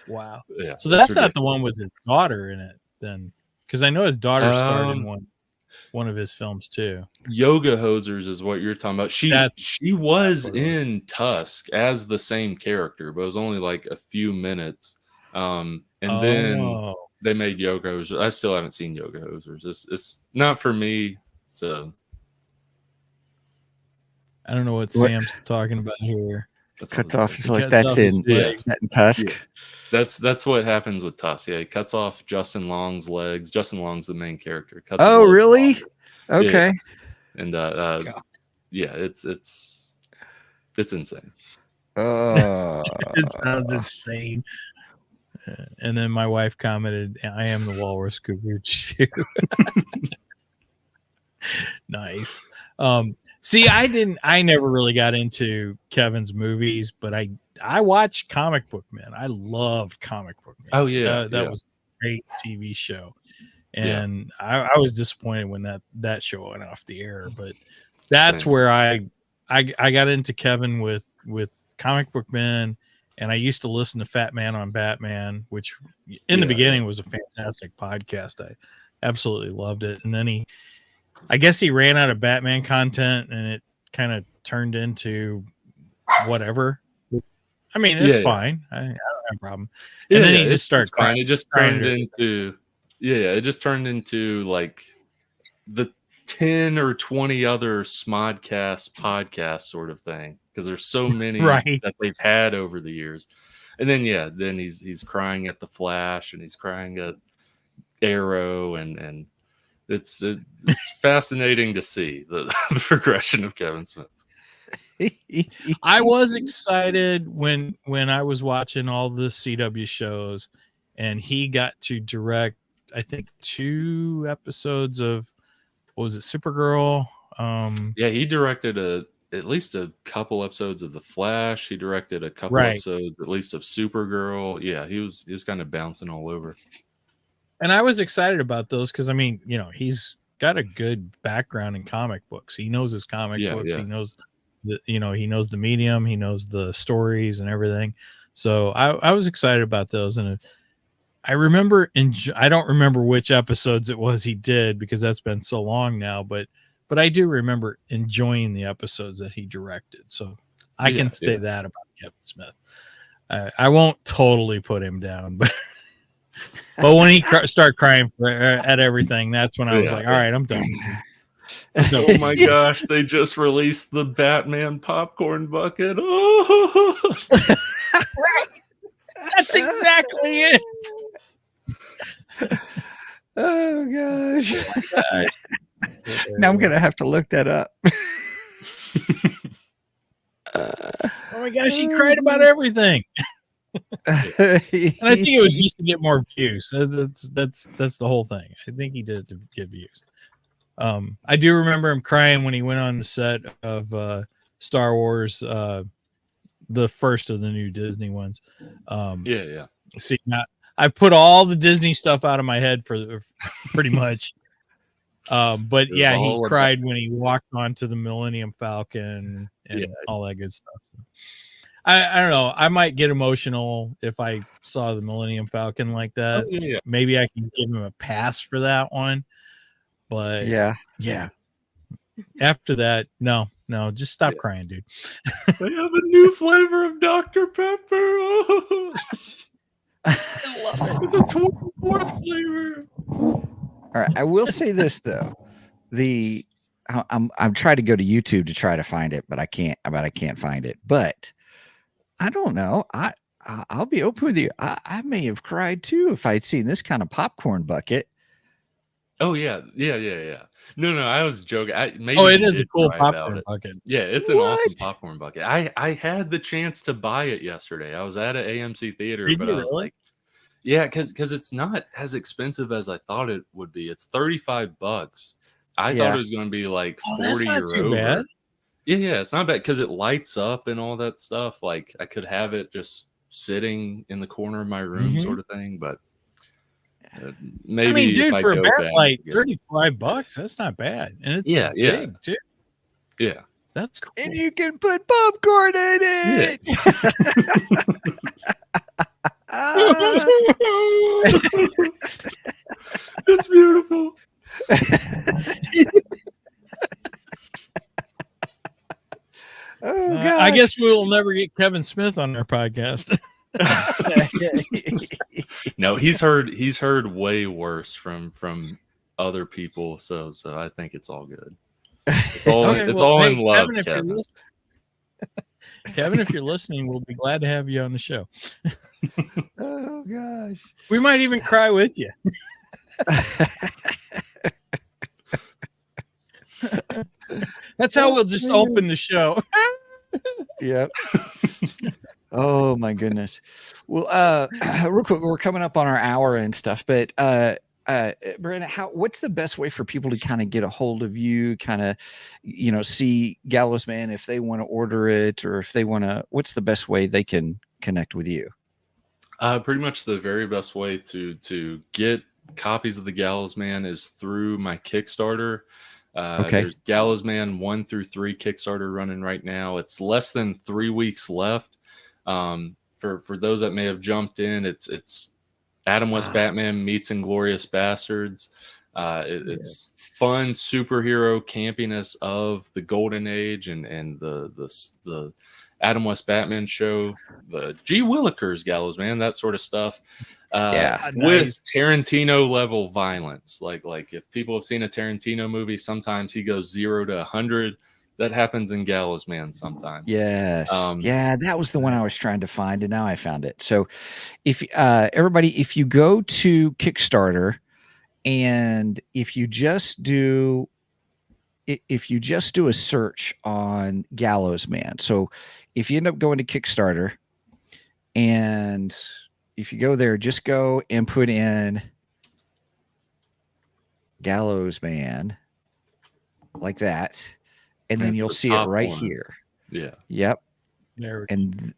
Wow.
Yeah,
so that's not the one with his daughter in it then, because I know his daughter starred in one of his films too.
Yoga Hosers is what you're talking about. She was in Tusk as the same character, but it was only like a few minutes. And then they made Yoga Hosers. I still haven't seen Yoga Hosers. It's not for me. So
I don't know what Sam's talking about here.
Cuts off like that's in Tusk.
Yeah. That's what happens with Tusk. Yeah, he cuts off Justin Long's legs. Justin Long's the main character.
Oh, really? Okay.
Yeah. And yeah, it's insane.
It sounds insane. And then my wife commented, "I am the walrus Guguchu." Nice. See, I never really got into Kevin's movies, but I watched Comic Book Man. I loved Comic Book Man.
Oh yeah,
that was a great TV show, and I was disappointed when that show went off the air. But that's where I got into Kevin with Comic Book Man, and I used to listen to Fat Man on Batman, which in the beginning was a fantastic podcast. I absolutely loved it, and then I guess he ran out of Batman content, and it kind of turned into whatever. I mean, it's fine. I don't have a problem. And then he just started crying.
It just turned into it just turned into like the 10 or 20 other Smodcast podcasts sort of thing, because there's so many that they've had over the years. And then then he's crying at the Flash, and he's crying at Arrow, and it's fascinating to see the progression of Kevin Smith.
I was excited when I was watching all the CW shows, and he got to direct, I think, 2 episodes of, what was it, Supergirl?
He directed at least a couple episodes of The Flash. He directed a couple episodes at least of Supergirl. Yeah, he was kind of bouncing all over.
And I was excited about those because, I mean, he's got a good background in comic books. He knows his comic books. Yeah. He knows he knows the medium. He knows the stories and everything. So I was excited about those. And I remember, I don't remember which episodes it was he did because that's been so long now, but I do remember enjoying the episodes that he directed. So I can say that about Kevin Smith. I won't totally put him down, but when he started crying at everything, that's when I was like, all right, I'm done.
Oh my gosh, they just released the Batman popcorn bucket. Oh,
That's exactly it.
Oh gosh.
Gosh.
Now I'm gonna have to look that up.
Oh my gosh, he cried about everything. And I think it was just to get more views. That's the whole thing. I think he did it to get views. I do remember him crying when he went on the set of Star Wars, the first of the new Disney ones.
yeah.
See, now, I put all the Disney stuff out of my head for pretty much. But
It was
yeah, he
all
cried when he walked onto the Millennium Falcon and all that good stuff. So, I don't know. I might get emotional if I saw the Millennium Falcon like that.
Oh, yeah.
Maybe I can give him a pass for that one. But
yeah.
After that, no, just stop crying, dude.
They have a new flavor of Dr. Pepper. Oh. I love it. It's a 24th flavor.
All right. I will say this though. I'm trying to go to YouTube to try to find it, but I can't find it. But I don't know. I'll be open with you. I may have cried too if I'd seen this kind of popcorn bucket.
Oh yeah. No, I was joking.
It is a cool popcorn bucket.
Yeah, it's an awesome popcorn bucket. I had the chance to buy it yesterday. I was at an AMC theater,
Did
but
you
I was
really?
like, yeah, because it's not as expensive as I thought it would be. It's $35. I thought it was going to be like 40
that's not
or
too
over.
bad.
Yeah, it's not bad because it lights up and all that stuff. Like I could have it just sitting in the corner of my room, sort of thing. But maybe,
I mean, dude,
if
for
I
a
go
bat
back,
light, $35. That's not bad, and it's big too.
Yeah,
that's cool.
And you can put popcorn in it.
It's beautiful.
Oh,
I guess we will never get Kevin Smith on our podcast.
No, he's heard way worse from other people, so I think it's all good. It's all in love, Kevin.
Kevin, if you're listening, we'll be glad to have you on the show.
Oh gosh,
we might even cry with you. That's how we'll just open the show.
Yep. Oh my goodness. Well, real quick, we're coming up on our hour and stuff, but Brandon, what's the best way for people to kind of get a hold of you, kind of, see Gallowsman if they want to order it, or if they want to, what's the best way they can connect with you?
Pretty much the very best way to get copies of the Gallowsman is through my Kickstarter. There's Gallowsman 1 through 3 Kickstarter running right now. It's less than 3 weeks left. For those that may have jumped in, it's Adam West Batman meets Inglourious Bastards. It's fun superhero campiness of the Golden Age and the Adam West Batman show, the G. Willikers Gallowsman, that sort of stuff. With Tarantino level violence. Like if people have seen a Tarantino movie, sometimes he goes 0 to 100. That happens in Gallowsman sometimes.
Yes. That was the one I was trying to find, and now I found it. So if everybody, if you go to Kickstarter and if you just do a search on Gallowsman, so if you end up going to Kickstarter and if you go there, just go and put in Gallowsman like that. And then you'll see it right here.
Yeah.
Yep.
There.
And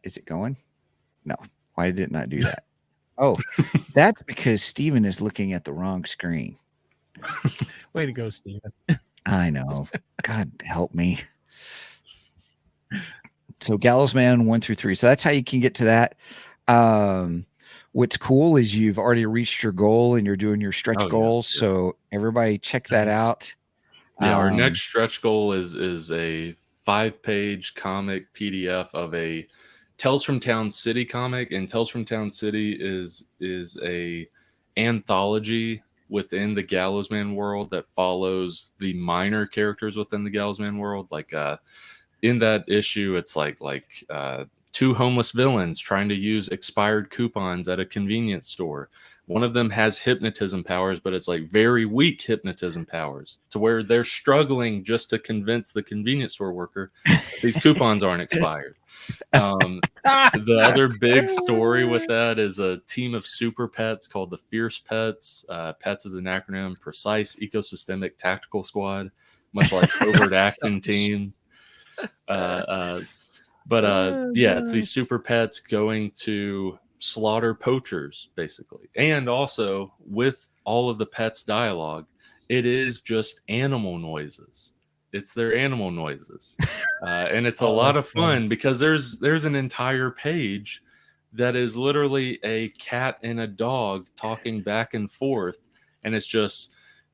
is it going? No. Why did it not do that? Oh, that's because Steven is looking at the wrong screen.
Way to go, Steven.
I know. God help me. So Gallowsman 1 through 3. So that's how you can get to that. What's cool is you've already reached your goal and you're doing your stretch goals. Yeah. So everybody check that out.
Yeah, our next stretch goal is a 5-page comic PDF of a Tales from Town City comic, and Tales from Town City is a anthology within the Gallowsman world that follows the minor characters within the Gallowsman world. Like in that issue, it's like two homeless villains trying to use expired coupons at a convenience store. One of them has hypnotism powers, but it's like very weak hypnotism powers to where they're struggling just to convince the convenience store worker that these coupons aren't expired. The other big story with that is a team of super pets called the Fierce Pets. PETS is an acronym: Precise Ecosystemic Tactical Squad, much like Covert Action Team. Yeah, it's these super pets going to slaughter poachers, basically. And also, with all of the pets' dialogue, it is just animal noises. It's their animal noises. And it's a lot of fun because there's an entire page that is literally a cat and a dog talking back and forth. And it's just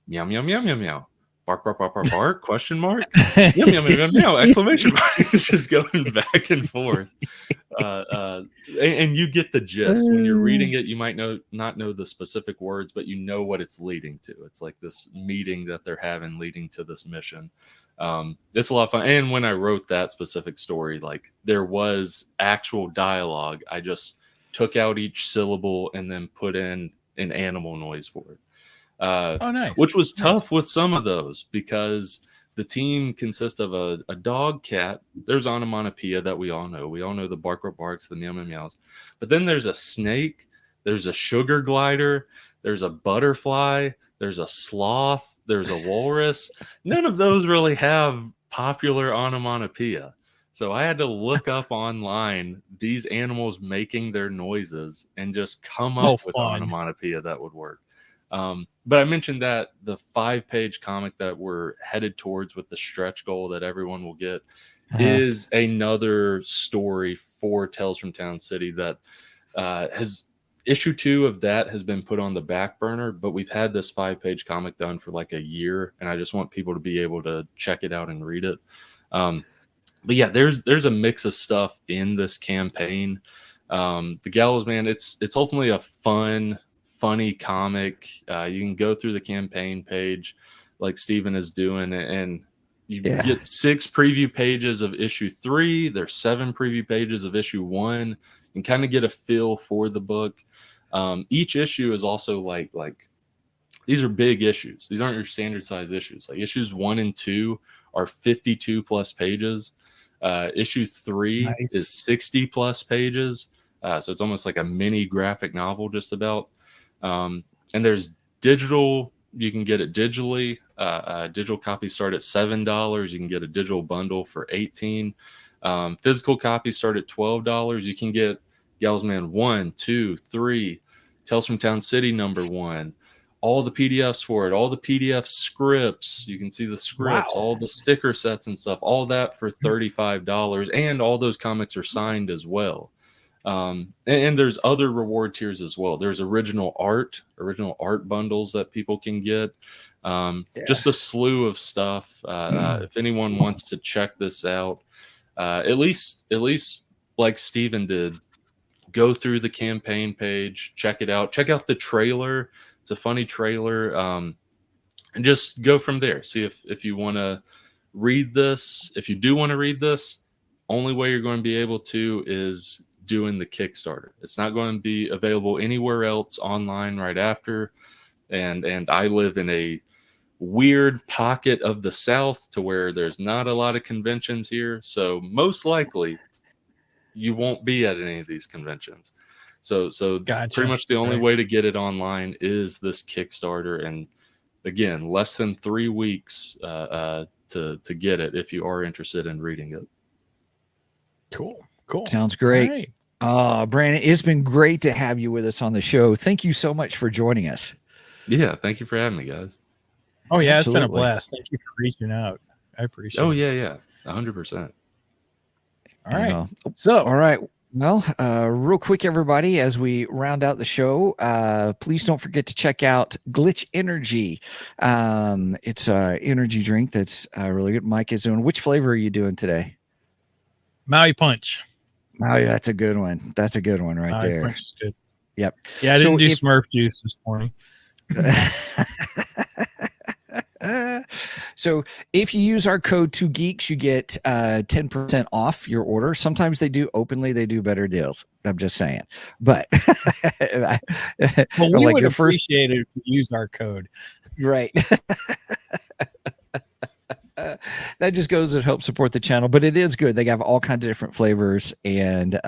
meow, meow, meow, meow, meow. Bark, bark, bark, bark, bark, question mark, meow, meow, meow, meow, meow, exclamation mark. It's just going back and forth. And you get the gist. When you're reading it, you might not know the specific words, but you know what it's leading to. It's like this meeting that they're having leading to this mission. It's a lot of fun. And when I wrote that specific story, like there was actual dialogue. I just took out each syllable and then put in an animal noise for it.
Nice.
Which was tough with some of those because the team consists of a dog, cat. There's onomatopoeia that we all know. We all know the bark, bark, barks, the meow, meow, meows. But then there's a snake. There's a sugar glider. There's a butterfly. There's a sloth. There's a walrus. None of those really have popular onomatopoeia. So I had to look up online these animals making their noises and just come up with onomatopoeia that would work. But I mentioned that the 5-page comic that we're headed towards with the stretch goal that everyone will get is another story for Tales from Town City that has issue 2 of that has been put on the back burner, but we've had this 5-page comic done for like a year, and I just want people to be able to check it out and read it. But yeah, there's a mix of stuff in this campaign. The Gallowsman, it's ultimately a funny comic. You can go through the campaign page like Steven is doing, and you get 6 preview pages of issue 3. There's 7 preview pages of issue 1. And kind of get a feel for the book. Each issue is also like these are big issues. These aren't your standard size issues. Like issues 1 and 2 are 52 plus pages. Issue 3 is 60 plus pages. So it's almost like a mini graphic novel just about. And there's digital. You can get it digitally. Digital copies start at $7. You can get a digital bundle for $18. Physical copies start at $12. You can get Gallowsman 1, 2, 3, Tales from Town City #1, all the PDFs for it, all the PDF scripts. You can see the scripts, all the sticker sets and stuff, all that for $35. And all those comics are signed as well. And there's other reward tiers as well. There's original art bundles that people can get. Just a slew of stuff. If anyone wants to check this out, at least like Steven did, go through the campaign page, check it out, check out the trailer. It's a funny trailer, and just go from there. See if you want to read this. If you do want to read this, only way you're going to be able to is doing the Kickstarter. It's not going to be available anywhere else online right after. And I live in a weird pocket of the South to where there's not a lot of conventions here. So most likely you won't be at any of these conventions. So
Gotcha.
Pretty much the only way to get it online is this Kickstarter. And again, less than 3 weeks to get it if you are interested in reading it.
Cool.
Sounds great. Brandon, it's been great to have you with us on the show. Thank you so much for joining us.
Yeah, thank you for having me, guys.
Oh yeah,
Absolutely.
It's been a blast. Thank you for reaching out. I appreciate it.
Oh yeah, 100%.
All right.
All right. Well, real quick, everybody, as we round out the show, please don't forget to check out Glitch Energy. It's an energy drink that's really good. Mike is doing. Which flavor are you doing today?
Maui Punch.
Oh, yeah, that's a good one. That's a good one right
Maui
there.
Punch is good.
Yep.
Yeah, I didn't do Smurf juice this morning.
So if you use our code 2geeks, you get 10% off your order. Sometimes they do openly, they do better deals. I'm just saying. But
Well, we would appreciate it if you use our code.
Right. That just goes to help support the channel, but it is good. They have all kinds of different flavors, and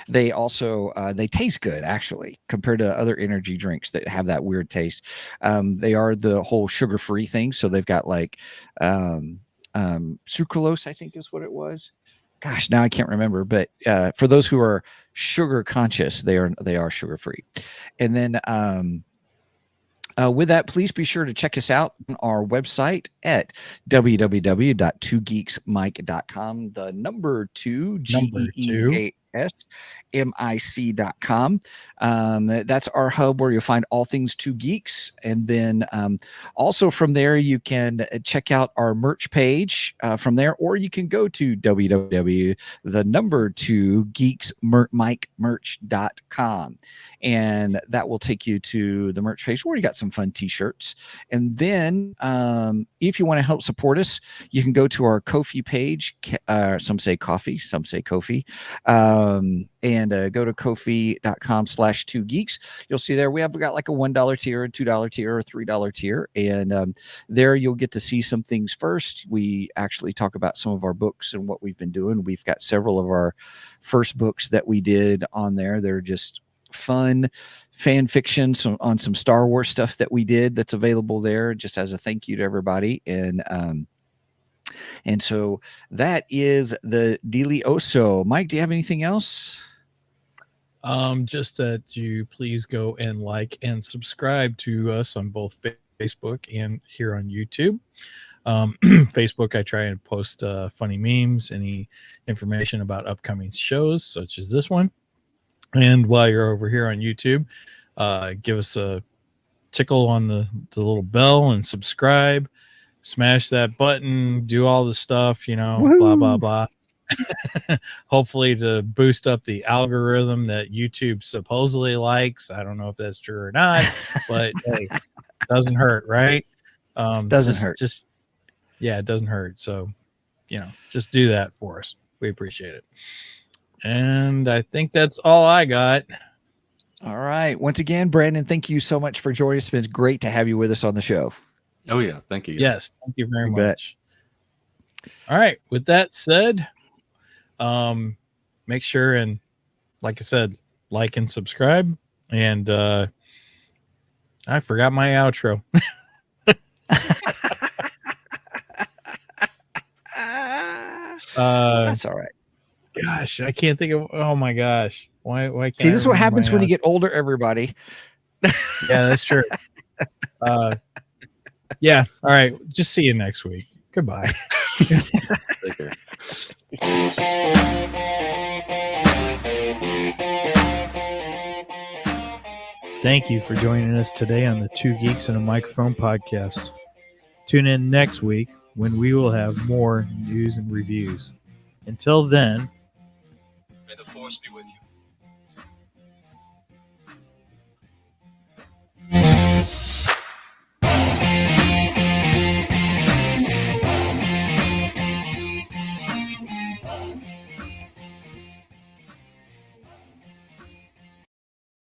they also they taste good actually compared to other energy drinks that have that weird taste. They are the whole sugar-free thing, so they've got like sucralose, I think is what it was. Gosh, now I can't remember, but for those who are sugar conscious, they are sugar-free. And then with that, please be sure to check us out on our website at www.2geeksmic.com. The number 2, GEEKSMIC.com. That's our hub where you'll find all things 2 Geeks. And then also from there, you can check out our merch page from there, or you can go to www.2geeksmicmerch.com. And that will take you to the merch page where you got some fun t-shirts. And then if you want to help support us, you can go to our Ko-fi page. Some say coffee, some say Ko-fi. And go to kofi.com/2geeks. You'll see there we got like a $1 tier, a $2 tier, a $3 tier. And there you'll get to see some things first. We actually talk about some of our books and what we've been doing. We've got several of our first books that we did on there. They're just fun fan fiction on some Star Wars stuff that we did that's available there just as a thank you to everybody. And so that is the Dealioso. Mike, do you have anything else?
Just that you please go and like and subscribe to us on both Facebook and here on YouTube. Facebook, I try and post funny memes, any information about upcoming shows such as this one. And while you're over here on YouTube, give us a tickle on the little bell and subscribe. Smash that button, do all the stuff,
Woo-hoo.
Blah, blah, blah. Hopefully to boost up the algorithm that YouTube supposedly likes. I don't know if that's true or not, but hey, doesn't hurt, right?
Doesn't hurt.
Yeah, it doesn't hurt. So, just do that for us. We appreciate it. And I think that's all I got.
All right. Once again, Brandon, thank you so much for joining us. It's been great to have you with us on the show.
Oh, yeah. Thank you.
Yes. Thank you very much. All right. With that said, make sure and, like I said, like and subscribe. And I forgot my outro.
That's all right.
Gosh, I can't think of. Oh my gosh, why can't
See, this is what
remember
happens
my
when you get older, everybody.
Yeah, that's true. Yeah. All right. Just see you next week. Goodbye.
Take care.
Thank you for joining us today on the 2 Geeks and a Microphone podcast. Tune in next week when we will have more news and reviews. Until then,
May the force be with you.